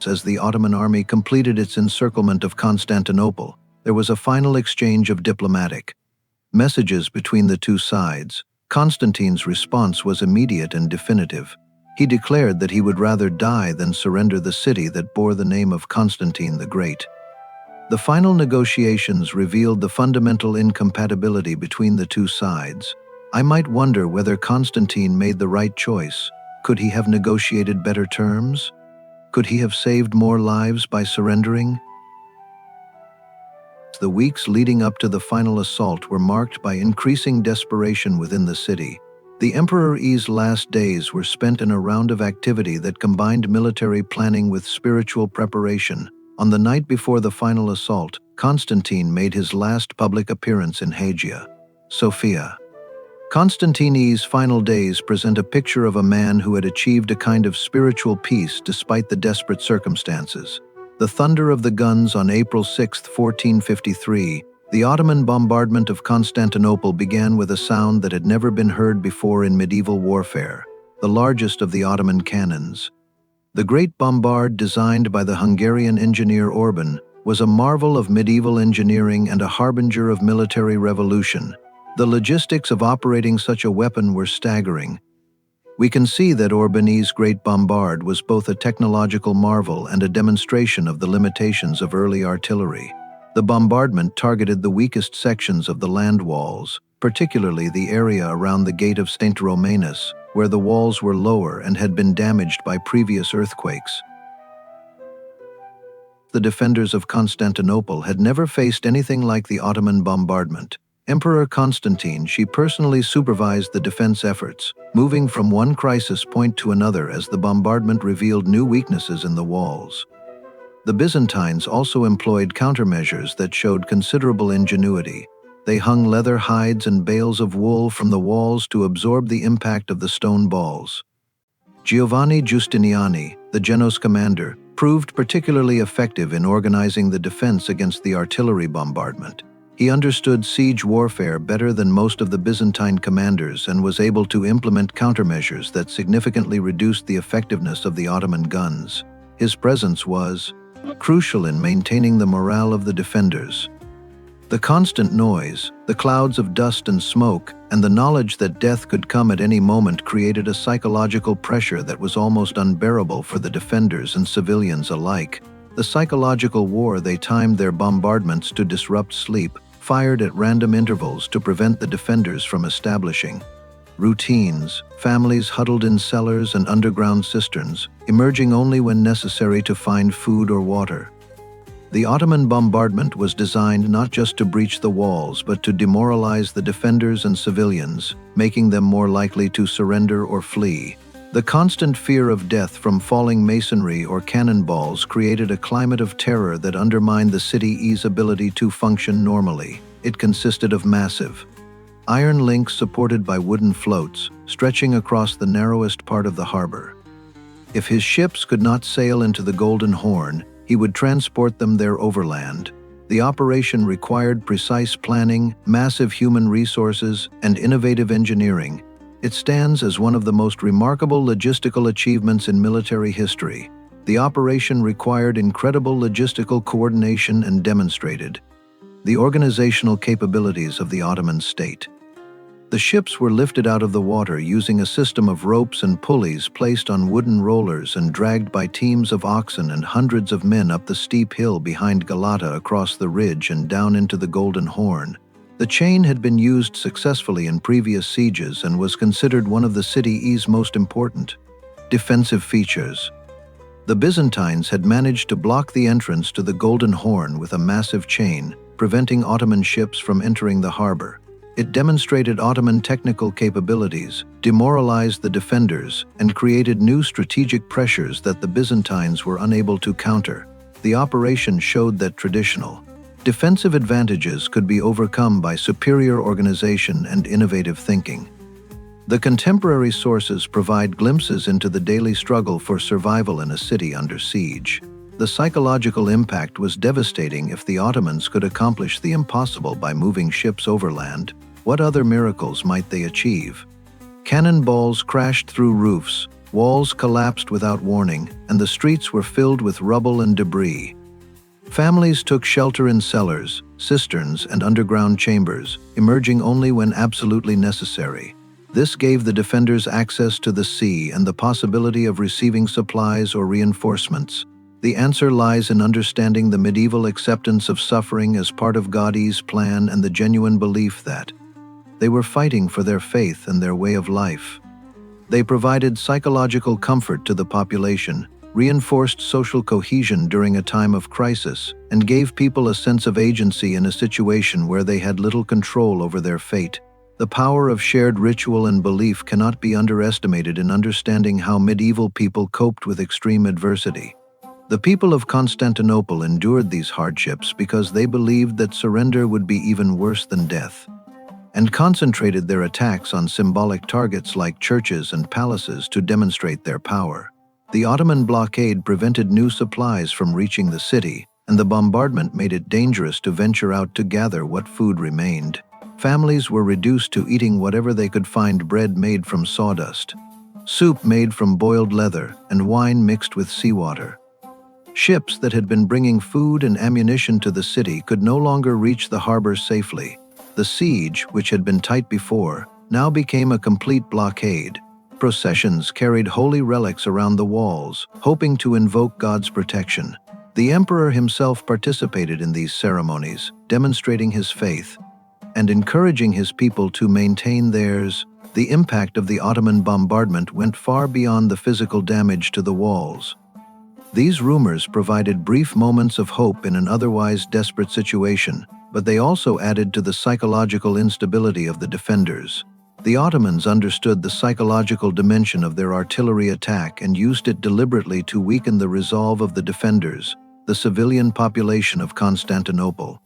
As the Ottoman army completed its encirclement of Constantinople, there was a final exchange of diplomatic messages between the two sides. Constantine's response was immediate and definitive. He declared that he would rather die than surrender the city that bore the name of Constantine the Great. The final negotiations revealed the fundamental incompatibility between the two sides. I might wonder whether Constantine made the right choice. Could he have negotiated better terms? Could he have saved more lives by surrendering? The weeks leading up to the final assault were marked by increasing desperation within the city. The Emperor's last days were spent in a round of activity that combined military planning with spiritual preparation. On the night before the final assault, Constantine made his last public appearance in Hagia Sophia. Constantine's final days present a picture of a man who had achieved a kind of spiritual peace despite the desperate circumstances. The thunder of the guns on April 6, 1453, the Ottoman bombardment of Constantinople began with a sound that had never been heard before in medieval warfare, the largest of the Ottoman cannons. The Great Bombard, designed by the Hungarian engineer Orban, was a marvel of medieval engineering and a harbinger of military revolution. The logistics of operating such a weapon were staggering. We can see that Orban's Great Bombard was both a technological marvel and a demonstration of the limitations of early artillery. The bombardment targeted the weakest sections of the land walls, particularly the area around the Gate of St. Romanus, where the walls were lower and had been damaged by previous earthquakes. The defenders of Constantinople had never faced anything like the Ottoman bombardment. Emperor Constantine personally supervised the defense efforts, moving from one crisis point to another as the bombardment revealed new weaknesses in the walls. The Byzantines also employed countermeasures that showed considerable ingenuity. They hung leather hides and bales of wool from the walls to absorb the impact of the stone balls. Giovanni Giustiniani, the Genoese commander, proved particularly effective in organizing the defense against the artillery bombardment. He understood siege warfare better than most of the Byzantine commanders and was able to implement countermeasures that significantly reduced the effectiveness of the Ottoman guns. His presence was crucial in maintaining the morale of the defenders. The constant noise, the clouds of dust and smoke, and the knowledge that death could come at any moment created a psychological pressure that was almost unbearable for the defenders and civilians alike. The psychological war they timed their bombardments to disrupt sleep, fired at random intervals to prevent the defenders from establishing routines, families huddled in cellars and underground cisterns, emerging only when necessary to find food or water. The Ottoman bombardment was designed not just to breach the walls but to demoralize the defenders and civilians, making them more likely to surrender or flee. The constant fear of death from falling masonry or cannonballs created a climate of terror that undermined the city's ability to function normally. It consisted of massive iron links supported by wooden floats, stretching across the narrowest part of the harbor. If his ships could not sail into the Golden Horn, he would transport them there overland. The operation required precise planning, massive human resources, and innovative engineering. It stands as one of the most remarkable logistical achievements in military history. The operation required incredible logistical coordination and demonstrated The organizational capabilities of the Ottoman state. The ships were lifted out of the water using a system of ropes and pulleys placed on wooden rollers and dragged by teams of oxen and hundreds of men up the steep hill behind Galata across the ridge and down into the Golden Horn. The chain had been used successfully in previous sieges and was considered one of the city's most important. Defensive features. The Byzantines had managed to block the entrance to the Golden Horn with a massive chain, preventing Ottoman ships from entering the harbor. It demonstrated Ottoman technical capabilities, demoralized the defenders, and created new strategic pressures that the Byzantines were unable to counter. The operation showed that traditional defensive advantages could be overcome by superior organization and innovative thinking. The contemporary sources provide glimpses into the daily struggle for survival in a city under siege. The psychological impact was devastating. If the Ottomans could accomplish the impossible by moving ships overland, what other miracles might they achieve? Cannonballs crashed through roofs, walls collapsed without warning, and the streets were filled with rubble and debris. Families took shelter in cellars, cisterns, and underground chambers, emerging only when absolutely necessary. This gave the defenders access to the sea and the possibility of receiving supplies or reinforcements. The answer lies in understanding the medieval acceptance of suffering as part of God's plan and the genuine belief that they were fighting for their faith and their way of life. They provided psychological comfort to the population, reinforced social cohesion during a time of crisis, and gave people a sense of agency in a situation where they had little control over their fate. The power of shared ritual and belief cannot be underestimated in understanding how medieval people coped with extreme adversity. The people of Constantinople endured these hardships because they believed that surrender would be even worse than death, and concentrated their attacks on symbolic targets like churches and palaces to demonstrate their power. The Ottoman blockade prevented new supplies from reaching the city, and the bombardment made it dangerous to venture out to gather what food remained. Families were reduced to eating whatever they could find: bread made from sawdust, soup made from boiled leather, and wine mixed with seawater. Ships that had been bringing food and ammunition to the city could no longer reach the harbor safely. The siege, which had been tight before, now became a complete blockade. Processions carried holy relics around the walls, hoping to invoke God's protection. The emperor himself participated in these ceremonies, demonstrating his faith and encouraging his people to maintain theirs. The impact of the Ottoman bombardment went far beyond the physical damage to the walls. These rumors provided brief moments of hope in an otherwise desperate situation, but they also added to the psychological instability of the defenders. The Ottomans understood the psychological dimension of their artillery attack and used it deliberately to weaken the resolve of the defenders. The civilian population of Constantinople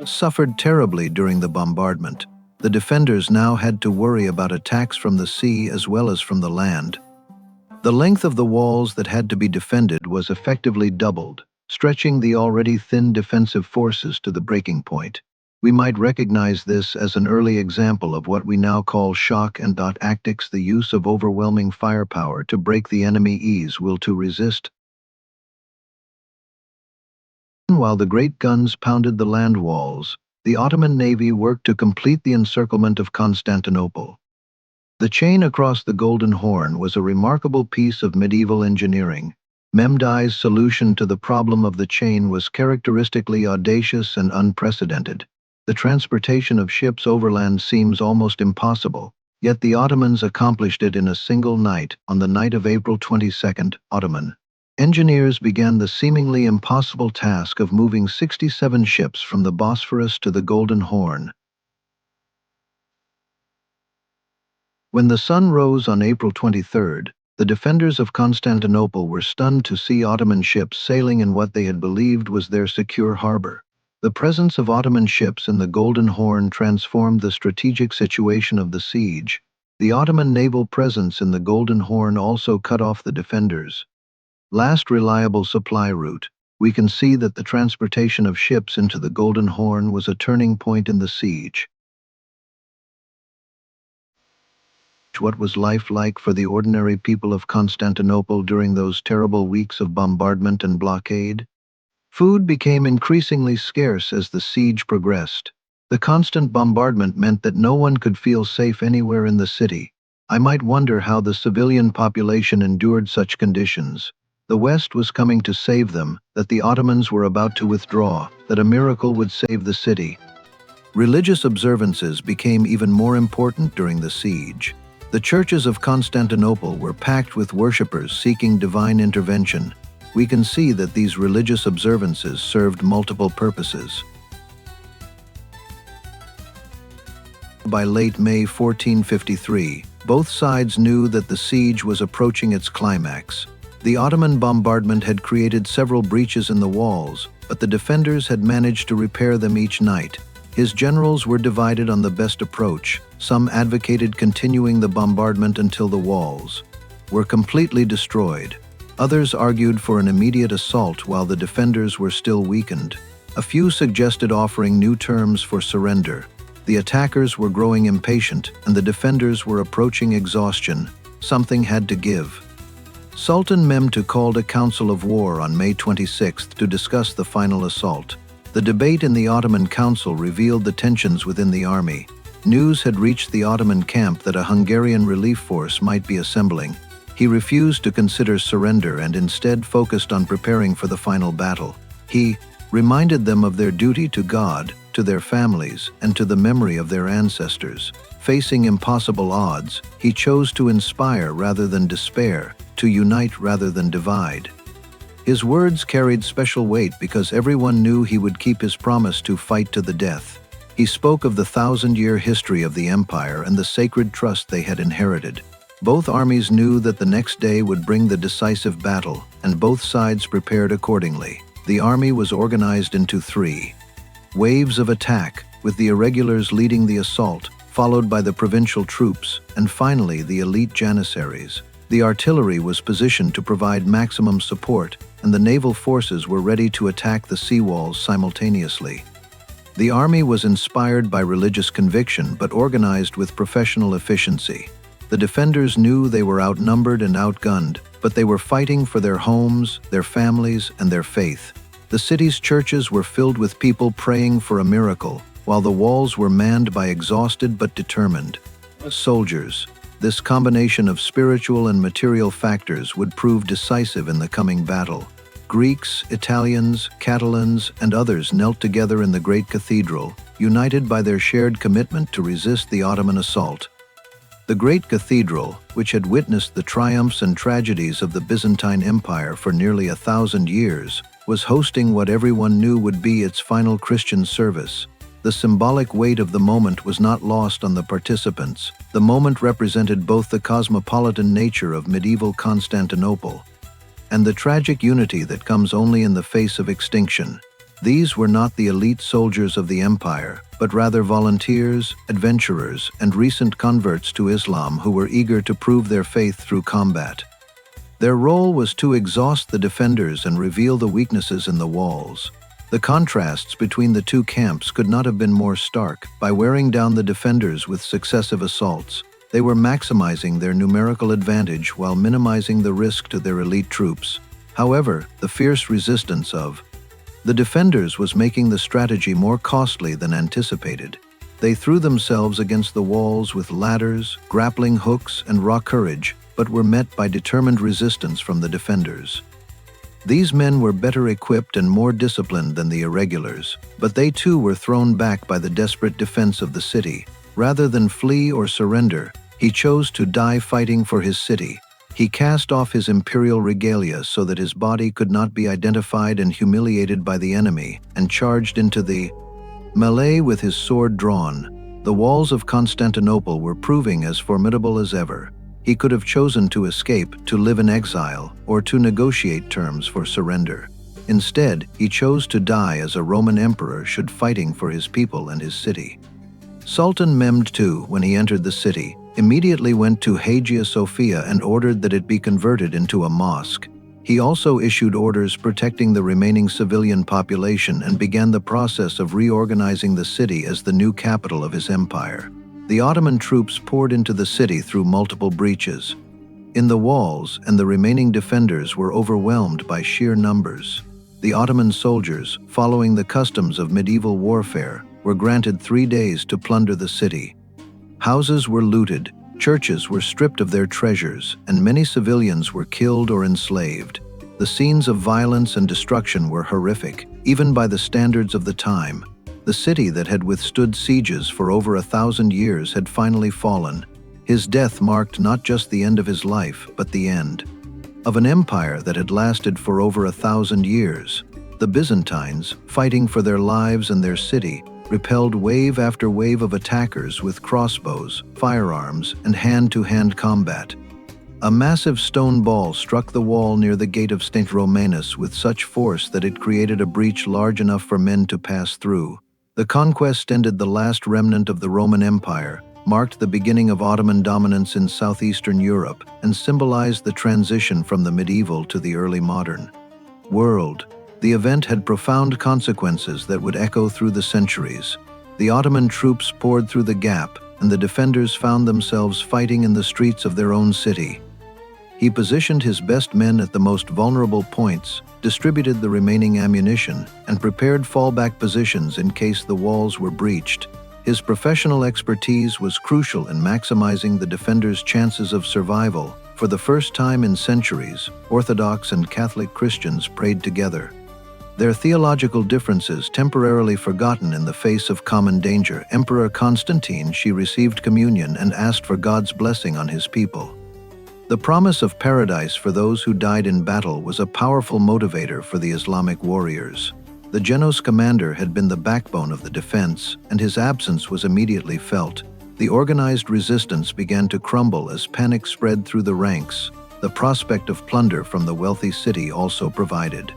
suffered terribly during the bombardment. The defenders now had to worry about attacks from the sea as well as from the land. The length of the walls that had to be defended was effectively doubled, stretching the already thin defensive forces to the breaking point. We might recognize this as an early example of what we now call shock and tactics, the use of overwhelming firepower to break the enemy's will to resist. While the great guns pounded the land walls, the Ottoman navy worked to complete the encirclement of Constantinople. The chain across the Golden Horn was a remarkable piece of medieval engineering. Mehmed II's solution to the problem of the chain was characteristically audacious and unprecedented. The transportation of ships overland seems almost impossible, yet the Ottomans accomplished it in a single night. On the night of April 22nd, Ottoman engineers began the seemingly impossible task of moving 67 ships from the Bosphorus to the Golden Horn. When the sun rose on April 23rd, the defenders of Constantinople were stunned to see Ottoman ships sailing in what they had believed was their secure harbor. The presence of Ottoman ships in the Golden Horn transformed the strategic situation of the siege. The Ottoman naval presence in the Golden Horn also cut off the defenders' last reliable supply route. We can see that the transportation of ships into the Golden Horn was a turning point in the siege. What was life like for the ordinary people of Constantinople during those terrible weeks of bombardment and blockade? Food became increasingly scarce as the siege progressed. The constant bombardment meant that no one could feel safe anywhere in the city. I might wonder how the civilian population endured such conditions. The West was coming to save them, that the Ottomans were about to withdraw, that a miracle would save the city. Religious observances became even more important during the siege. The churches of Constantinople were packed with worshippers seeking divine intervention. We can see that these religious observances served multiple purposes. By late May 1453, both sides knew that the siege was approaching its climax. The Ottoman bombardment had created several breaches in the walls, but the defenders had managed to repair them each night. His generals were divided on the best approach. Some advocated continuing the bombardment until the walls were completely destroyed. Others argued for an immediate assault while the defenders were still weakened. A few suggested offering new terms for surrender. The attackers were growing impatient, and the defenders were approaching exhaustion. Something had to give. Sultan Mehmed II called a council of war on May 26 to discuss the final assault. The debate in the Ottoman Council revealed the tensions within the army. News had reached the Ottoman camp that a Hungarian relief force might be assembling. He refused to consider surrender and instead focused on preparing for the final battle. He reminded them of their duty to God, to their families, and to the memory of their ancestors. Facing impossible odds, he chose to inspire rather than despair, to unite rather than divide. His words carried special weight because everyone knew he would keep his promise to fight to the death. He spoke of the thousand-year history of the empire and the sacred trust they had inherited. Both armies knew that the next day would bring the decisive battle, and both sides prepared accordingly. The army was organized into 3 waves of attack, with the irregulars leading the assault, followed by the provincial troops, and finally the elite janissaries. The artillery was positioned to provide maximum support, and the naval forces were ready to attack the seawalls simultaneously. The army was inspired by religious conviction but organized with professional efficiency. The defenders knew they were outnumbered and outgunned, but they were fighting for their homes, their families, and their faith. The city's churches were filled with people praying for a miracle, while the walls were manned by exhausted but determined soldiers. This combination of spiritual and material factors would prove decisive in the coming battle. Greeks, Italians, Catalans, and others knelt together in the great cathedral, united by their shared commitment to resist the Ottoman assault. The great cathedral, which had witnessed the triumphs and tragedies of the Byzantine Empire for nearly 1,000 years, was hosting what everyone knew would be its final Christian service. The symbolic weight of the moment was not lost on the participants. The moment represented both the cosmopolitan nature of medieval Constantinople and the tragic unity that comes only in the face of extinction. These were not the elite soldiers of the empire, but rather volunteers, adventurers, and recent converts to Islam who were eager to prove their faith through combat. Their role was to exhaust the defenders and reveal the weaknesses in the walls. The contrasts between the two camps could not have been more stark. By wearing down the defenders with successive assaults, they were maximizing their numerical advantage while minimizing the risk to their elite troops. However, the fierce resistance of the defenders was making the strategy more costly than anticipated. They threw themselves against the walls with ladders, grappling hooks, and raw courage, but were met by determined resistance from the defenders. These men were better equipped and more disciplined than the irregulars, but they too were thrown back by the desperate defense of the city. Rather than flee or surrender, he chose to die fighting for his city. He cast off his imperial regalia so that his body could not be identified and humiliated by the enemy, and charged into the melee with his sword drawn. The walls of Constantinople were proving as formidable as ever. He could have chosen to escape, to live in exile, or to negotiate terms for surrender. Instead, he chose to die as a Roman emperor should, fighting for his people and his city. Sultan Mehmed II, when he entered the city, immediately went to Hagia Sophia and ordered that it be converted into a mosque. He also issued orders protecting the remaining civilian population and began the process of reorganizing the city as the new capital of his empire. The Ottoman troops poured into the city through multiple breaches in the walls, and the remaining defenders were overwhelmed by sheer numbers. The Ottoman soldiers, following the customs of medieval warfare, were granted 3 days to plunder the city. Houses were looted, churches were stripped of their treasures, and many civilians were killed or enslaved. The scenes of violence and destruction were horrific, even by the standards of the time. The city that had withstood sieges for over 1,000 years had finally fallen. His death marked not just the end of his life, but the end of an empire that had lasted for over 1,000 years. The Byzantines, fighting for their lives and their city, repelled wave after wave of attackers with crossbows, firearms, and hand-to-hand combat. A massive stone ball struck the wall near the gate of St. Romanus with such force that it created a breach large enough for men to pass through. The conquest ended the last remnant of the Roman Empire, marked the beginning of Ottoman dominance in southeastern Europe, and symbolized the transition from the medieval to the early modern world. The event had profound consequences that would echo through the centuries. The Ottoman troops poured through the gap, and the defenders found themselves fighting in the streets of their own city. He positioned his best men at the most vulnerable points, distributed the remaining ammunition, and prepared fallback positions in case the walls were breached. His professional expertise was crucial in maximizing the defenders' chances of survival. For the first time in centuries, Orthodox and Catholic Christians prayed together. Their theological differences temporarily forgotten in the face of common danger. Emperor Constantine, she received communion and asked for God's blessing on his people. The promise of paradise for those who died in battle was a powerful motivator for the Islamic warriors. The Genos commander had been the backbone of the defense, and his absence was immediately felt. The organized resistance began to crumble as panic spread through the ranks. The prospect of plunder from the wealthy city also provided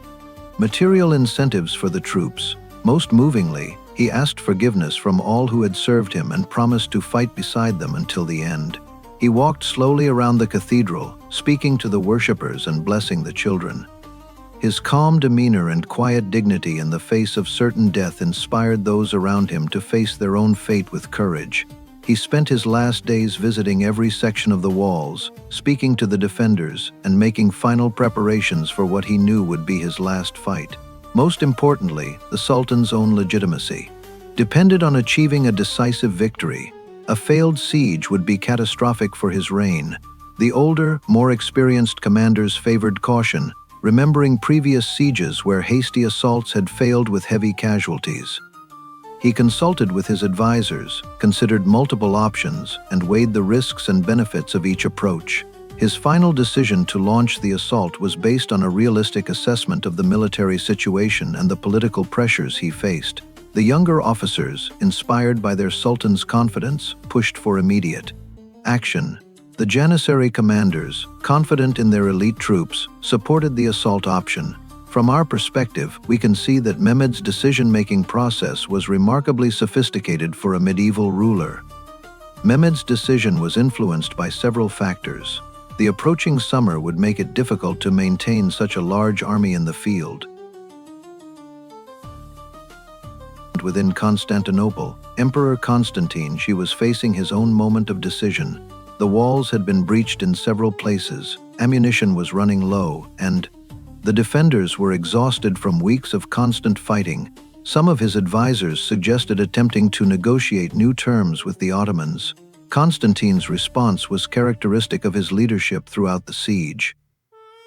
material incentives for the troops. Most movingly, he asked forgiveness from all who had served him and promised to fight beside them until the end. He walked slowly around the cathedral, speaking to the worshippers and blessing the children. His calm demeanor and quiet dignity in the face of certain death inspired those around him to face their own fate with courage. He spent his last days visiting every section of the walls, speaking to the defenders, and making final preparations for what he knew would be his last fight. Most importantly, the Sultan's own legitimacy depended on achieving a decisive victory. A failed siege would be catastrophic for his reign. The older, more experienced commanders favored caution, remembering previous sieges where hasty assaults had failed with heavy casualties. He consulted with his advisors, considered multiple options, and weighed the risks and benefits of each approach. His final decision to launch the assault was based on a realistic assessment of the military situation and the political pressures he faced. The younger officers, inspired by their sultan's confidence, pushed for immediate action. The Janissary commanders, confident in their elite troops, supported the assault option. From our perspective, we can see that Mehmed's decision-making process was remarkably sophisticated for a medieval ruler. Mehmed's decision was influenced by several factors. The approaching summer would make it difficult to maintain such a large army in the field. Within Constantinople, Emperor Constantine, she was facing his own moment of decision. The walls had been breached in several places, ammunition was running low, and the defenders were exhausted from weeks of constant fighting. Some of his advisors suggested attempting to negotiate new terms with the Ottomans. Constantine's response was characteristic of his leadership throughout the siege.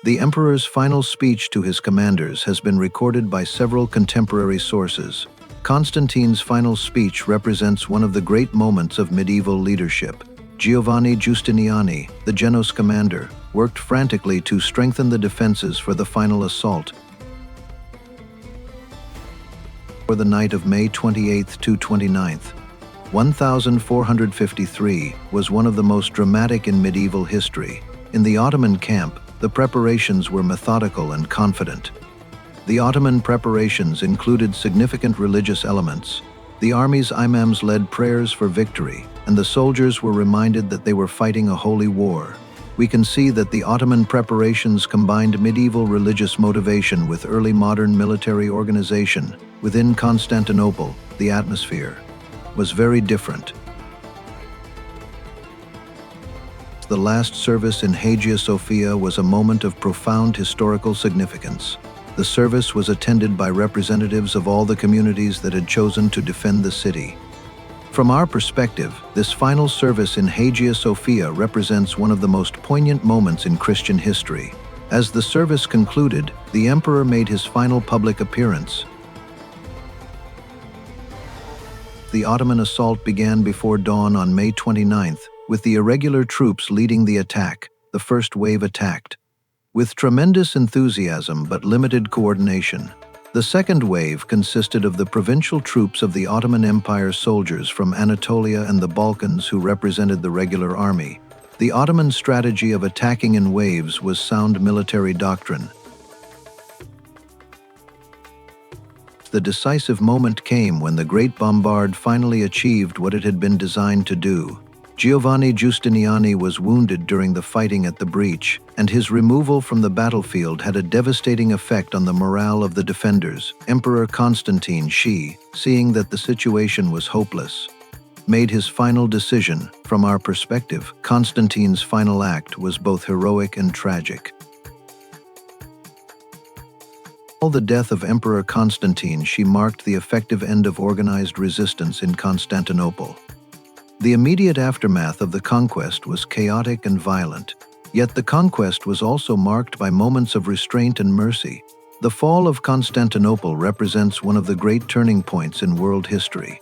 The emperor's final speech to his commanders has been recorded by several contemporary sources. Constantine's final speech represents one of the great moments of medieval leadership. Giovanni Giustiniani, the Genos commander, worked frantically to strengthen the defenses for the final assault. For the night of May 28 to 29, 1453 was one of the most dramatic in medieval history. In the Ottoman camp, the preparations were methodical and confident. The Ottoman preparations included significant religious elements. The army's imams led prayers for victory, and the soldiers were reminded that they were fighting a holy war. We can see that the Ottoman preparations combined medieval religious motivation with early modern military organization. Within Constantinople, the atmosphere was very different. The last service in Hagia Sophia was a moment of profound historical significance. The service was attended by representatives of all the communities that had chosen to defend the city. From our perspective, this final service in Hagia Sophia represents one of the most poignant moments in Christian history. As the service concluded, the emperor made his final public appearance. The Ottoman assault began before dawn on May 29th, with the irregular troops leading the attack. The first wave attacked with tremendous enthusiasm but limited coordination. The second wave consisted of the provincial troops of the Ottoman Empire soldiers from Anatolia and the Balkans who represented the regular army. The Ottoman strategy of attacking in waves was sound military doctrine. The decisive moment came when the Great Bombard finally achieved what it had been designed to do. Giovanni Giustiniani was wounded during the fighting at the breach, and his removal from the battlefield had a devastating effect on the morale of the defenders. Emperor Constantine, seeing that the situation was hopeless, made his final decision. From our perspective, Constantine's final act was both heroic and tragic. The death of Emperor Constantine marked the effective end of organized resistance in Constantinople. The immediate aftermath of the conquest was chaotic and violent, yet the conquest was also marked by moments of restraint and mercy. The fall of Constantinople represents one of the great turning points in world history.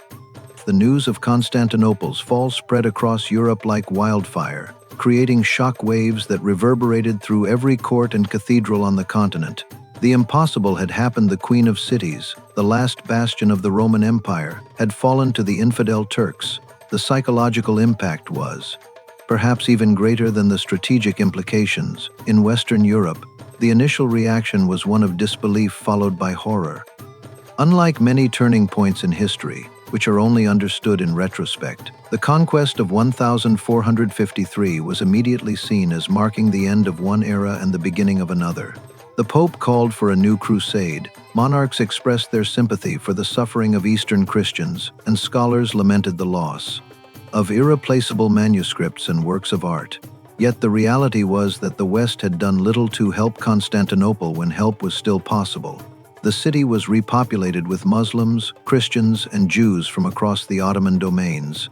The news of Constantinople's fall spread across Europe like wildfire, creating shock waves that reverberated through every court and cathedral on the continent. The impossible had happened. The Queen of Cities, the last bastion of the Roman Empire, had fallen to the infidel Turks. The psychological impact was, perhaps even greater than the strategic implications. In Western Europe, the initial reaction was one of disbelief followed by horror. Unlike many turning points in history, which are only understood in retrospect, the conquest of 1453 was immediately seen as marking the end of one era and the beginning of another. The Pope called for a new crusade, monarchs expressed their sympathy for the suffering of Eastern Christians, and scholars lamented the loss of irreplaceable manuscripts and works of art. Yet the reality was that the West had done little to help Constantinople when help was still possible. The city was repopulated with Muslims, Christians, and Jews from across the Ottoman domains,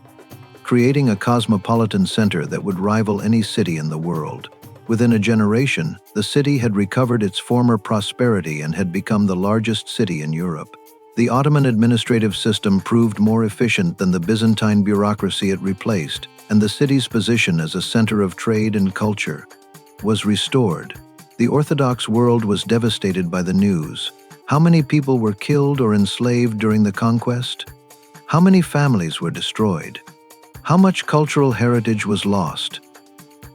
creating a cosmopolitan center that would rival any city in the world. Within a generation, the city had recovered its former prosperity and had become the largest city in Europe. The Ottoman administrative system proved more efficient than the Byzantine bureaucracy it replaced, and the city's position as a center of trade and culture was restored. The Orthodox world was devastated by the news. How many people were killed or enslaved during the conquest? How many families were destroyed? How much cultural heritage was lost?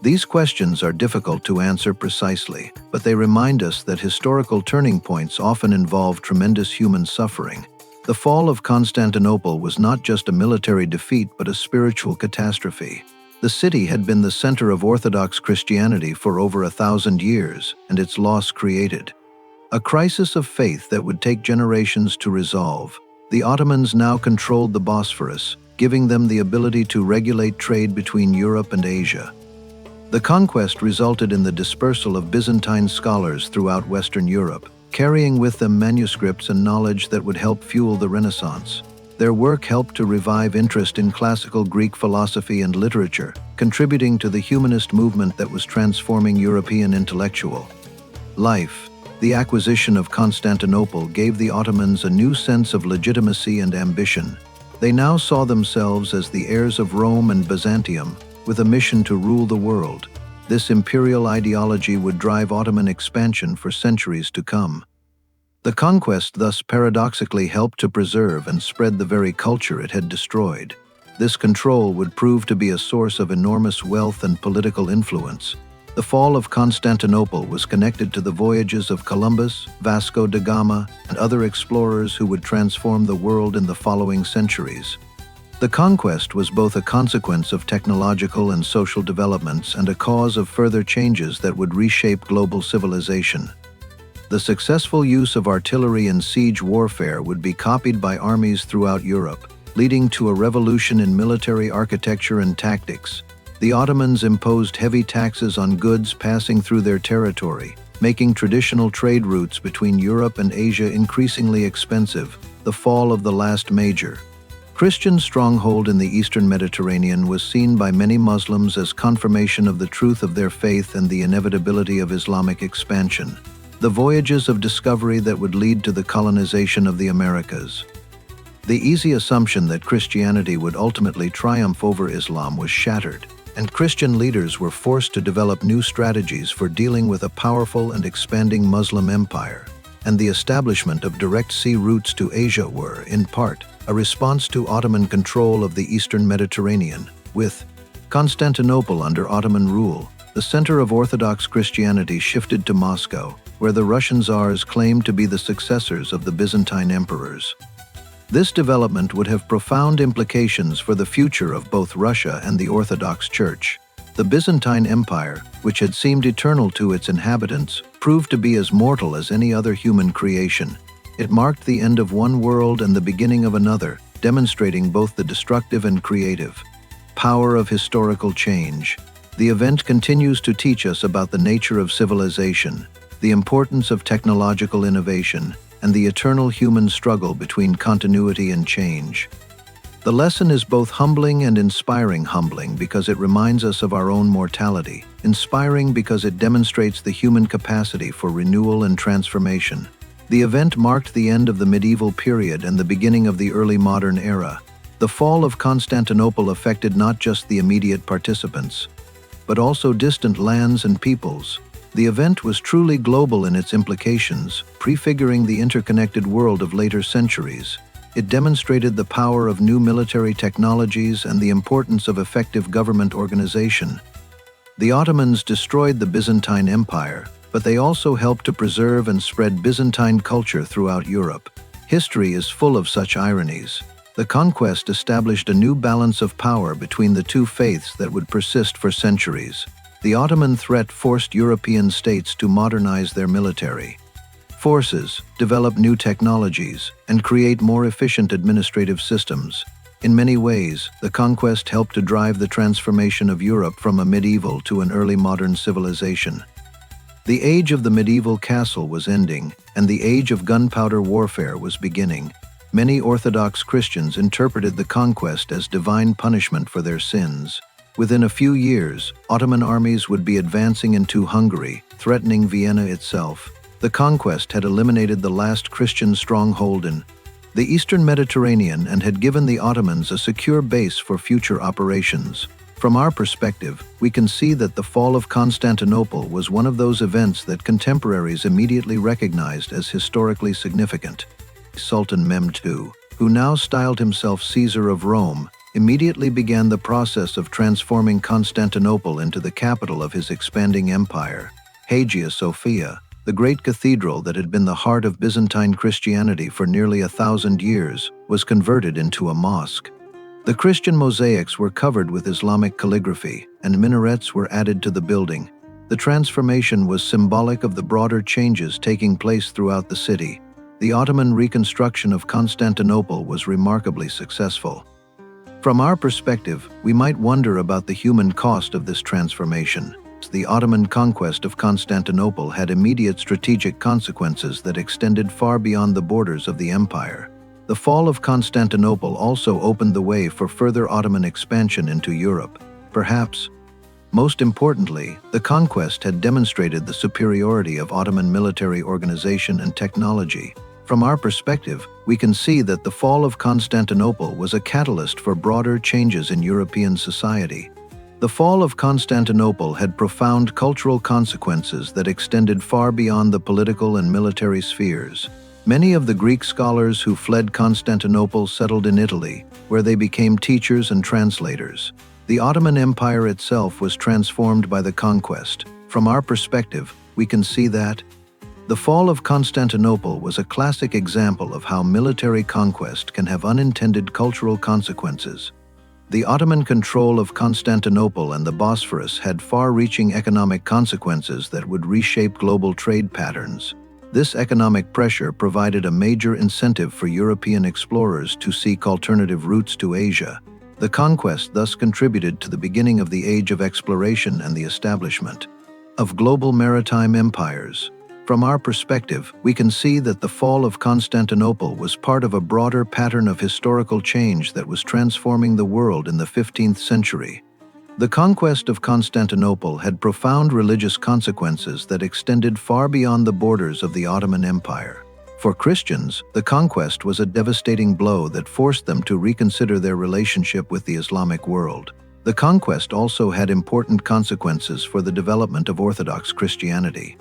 These questions are difficult to answer precisely, but they remind us that historical turning points often involve tremendous human suffering. The fall of Constantinople was not just a military defeat but a spiritual catastrophe. The city had been the center of Orthodox Christianity for over 1,000 years, and its loss created a crisis of faith that would take generations to resolve. The Ottomans now controlled the Bosphorus, giving them the ability to regulate trade between Europe and Asia. The conquest resulted in the dispersal of Byzantine scholars throughout Western Europe, carrying with them manuscripts and knowledge that would help fuel the Renaissance. Their work helped to revive interest in classical Greek philosophy and literature, contributing to the humanist movement that was transforming European intellectual life. The acquisition of Constantinople gave the Ottomans a new sense of legitimacy and ambition. They now saw themselves as the heirs of Rome and Byzantium, with a mission to rule the world. This imperial ideology would drive Ottoman expansion for centuries to come. The conquest thus paradoxically helped to preserve and spread the very culture it had destroyed. This control would prove to be a source of enormous wealth and political influence. The fall of Constantinople was connected to the voyages of Columbus, Vasco da Gama, and other explorers who would transform the world in the following centuries. The conquest was both a consequence of technological and social developments and a cause of further changes that would reshape global civilization. The successful use of artillery and siege warfare would be copied by armies throughout Europe, leading to a revolution in military architecture and tactics. The Ottomans imposed heavy taxes on goods passing through their territory, making traditional trade routes between Europe and Asia increasingly expensive. The fall of the last major Christian stronghold in the eastern Mediterranean was seen by many Muslims as confirmation of the truth of their faith and the inevitability of Islamic expansion. The voyages of discovery that would lead to the colonization of the Americas. The easy assumption that Christianity would ultimately triumph over Islam was shattered, and Christian leaders were forced to develop new strategies for dealing with a powerful and expanding Muslim empire. And the establishment of direct sea routes to Asia were, in part, a response to Ottoman control of the eastern Mediterranean. With Constantinople under Ottoman rule, the center of Orthodox Christianity shifted to Moscow, where the Russian Tsars claimed to be the successors of the Byzantine emperors. This development would have profound implications for the future of both Russia and the Orthodox Church. The Byzantine Empire, which had seemed eternal to its inhabitants, proved to be as mortal as any other human creation. It marked the end of one world and the beginning of another, demonstrating both the destructive and creative power of historical change. The event continues to teach us about the nature of civilization, the importance of technological innovation, and the eternal human struggle between continuity and change. The lesson is both humbling and inspiring. Humbling because it reminds us of our own mortality, inspiring because it demonstrates the human capacity for renewal and transformation. The event marked the end of the medieval period and the beginning of the early modern era. The fall of Constantinople affected not just the immediate participants, but also distant lands and peoples. The event was truly global in its implications, prefiguring the interconnected world of later centuries. It demonstrated the power of new military technologies and the importance of effective government organization. The Ottomans destroyed the Byzantine Empire, but they also helped to preserve and spread Byzantine culture throughout Europe. History is full of such ironies. The conquest established a new balance of power between the two faiths that would persist for centuries. The Ottoman threat forced European states to modernize their military forces, develop new technologies, and create more efficient administrative systems. In many ways, the conquest helped to drive the transformation of Europe from a medieval to an early modern civilization. The age of the medieval castle was ending, and the age of gunpowder warfare was beginning. Many Orthodox Christians interpreted the conquest as divine punishment for their sins. Within a few years, Ottoman armies would be advancing into Hungary, threatening Vienna itself. The conquest had eliminated the last Christian stronghold in the eastern Mediterranean and had given the Ottomans a secure base for future operations. From our perspective, we can see that the fall of Constantinople was one of those events that contemporaries immediately recognized as historically significant. Sultan Mehmed II, who now styled himself Caesar of Rome, immediately began the process of transforming Constantinople into the capital of his expanding empire. Hagia Sophia, the great cathedral that had been the heart of Byzantine Christianity for nearly 1,000 years, was converted into a mosque. The Christian mosaics were covered with Islamic calligraphy, and minarets were added to the building. The transformation was symbolic of the broader changes taking place throughout the city. The Ottoman reconstruction of Constantinople was remarkably successful. From our perspective, we might wonder about the human cost of this transformation. The Ottoman conquest of Constantinople had immediate strategic consequences that extended far beyond the borders of the empire. The fall of Constantinople also opened the way for further Ottoman expansion into Europe. Perhaps most importantly, the conquest had demonstrated the superiority of Ottoman military organization and technology. From our perspective, we can see that the fall of Constantinople was a catalyst for broader changes in European society. The fall of Constantinople had profound cultural consequences that extended far beyond the political and military spheres. Many of the Greek scholars who fled Constantinople settled in Italy, where they became teachers and translators. The Ottoman Empire itself was transformed by the conquest. From our perspective, we can see that the fall of Constantinople was a classic example of how military conquest can have unintended cultural consequences. The Ottoman control of Constantinople and the Bosphorus had far-reaching economic consequences that would reshape global trade patterns. This economic pressure provided a major incentive for European explorers to seek alternative routes to Asia. The conquest thus contributed to the beginning of the age of exploration and the establishment of global maritime empires. From our perspective, we can see that the fall of Constantinople was part of a broader pattern of historical change that was transforming the world in the 15th century. The conquest of Constantinople had profound religious consequences that extended far beyond the borders of the Ottoman Empire. For Christians, the conquest was a devastating blow that forced them to reconsider their relationship with the Islamic world. The conquest also had important consequences for the development of Orthodox Christianity.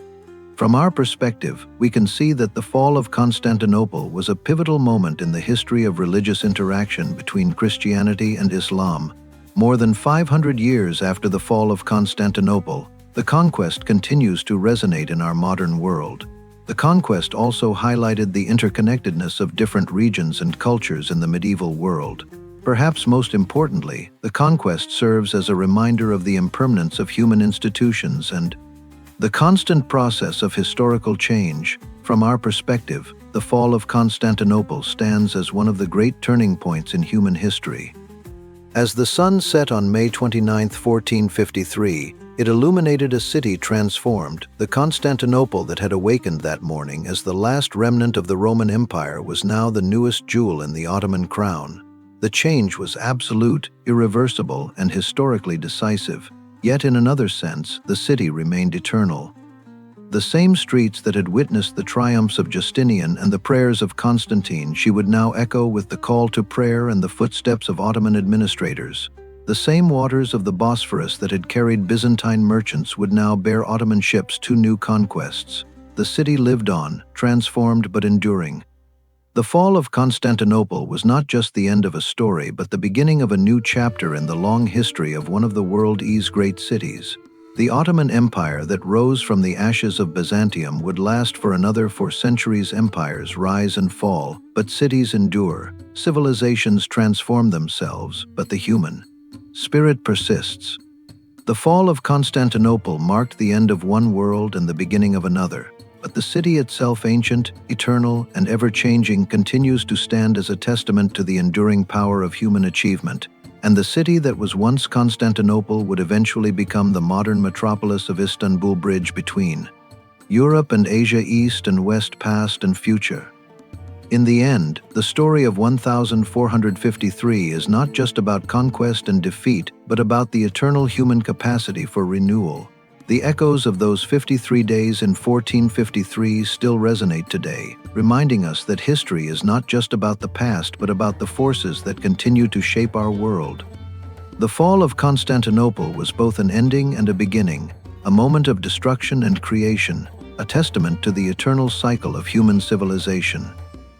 From our perspective, we can see that the fall of Constantinople was a pivotal moment in the history of religious interaction between Christianity and Islam. More than 500 years after the fall of Constantinople, the conquest continues to resonate in our modern world. The conquest also highlighted the interconnectedness of different regions and cultures in the medieval world. Perhaps most importantly, the conquest serves as a reminder of the impermanence of human institutions and the constant process of historical change. From our perspective, the fall of Constantinople stands as one of the great turning points in human history. As the sun set on May 29, 1453, it illuminated a city transformed. The Constantinople that had awakened that morning as the last remnant of the Roman Empire was now the newest jewel in the Ottoman crown. The change was absolute, irreversible, and historically decisive. Yet in another sense, the city remained eternal. The same streets that had witnessed the triumphs of Justinian and the prayers of Constantine, she would now echo with the call to prayer and the footsteps of Ottoman administrators. The same waters of the Bosphorus that had carried Byzantine merchants would now bear Ottoman ships to new conquests. The city lived on, transformed but enduring. The fall of Constantinople was not just the end of a story, but the beginning of a new chapter in the long history of one of the world's great cities. The Ottoman Empire that rose from the ashes of Byzantium would last for another 4 centuries. Empires rise and fall, but cities endure. Civilizations transform themselves, but the human spirit persists. The fall of Constantinople marked the end of one world and the beginning of another. But the city itself, ancient, eternal, and ever-changing, continues to stand as a testament to the enduring power of human achievement. And the city that was once Constantinople would eventually become the modern metropolis of Istanbul, bridge between Europe and Asia, East and West, past and future. In the end, the story of 1453 is not just about conquest and defeat, but about the eternal human capacity for renewal. The echoes of those 53 days in 1453 still resonate today, reminding us that history is not just about the past but about the forces that continue to shape our world. The fall of Constantinople was both an ending and a beginning, a moment of destruction and creation, a testament to the eternal cycle of human civilization.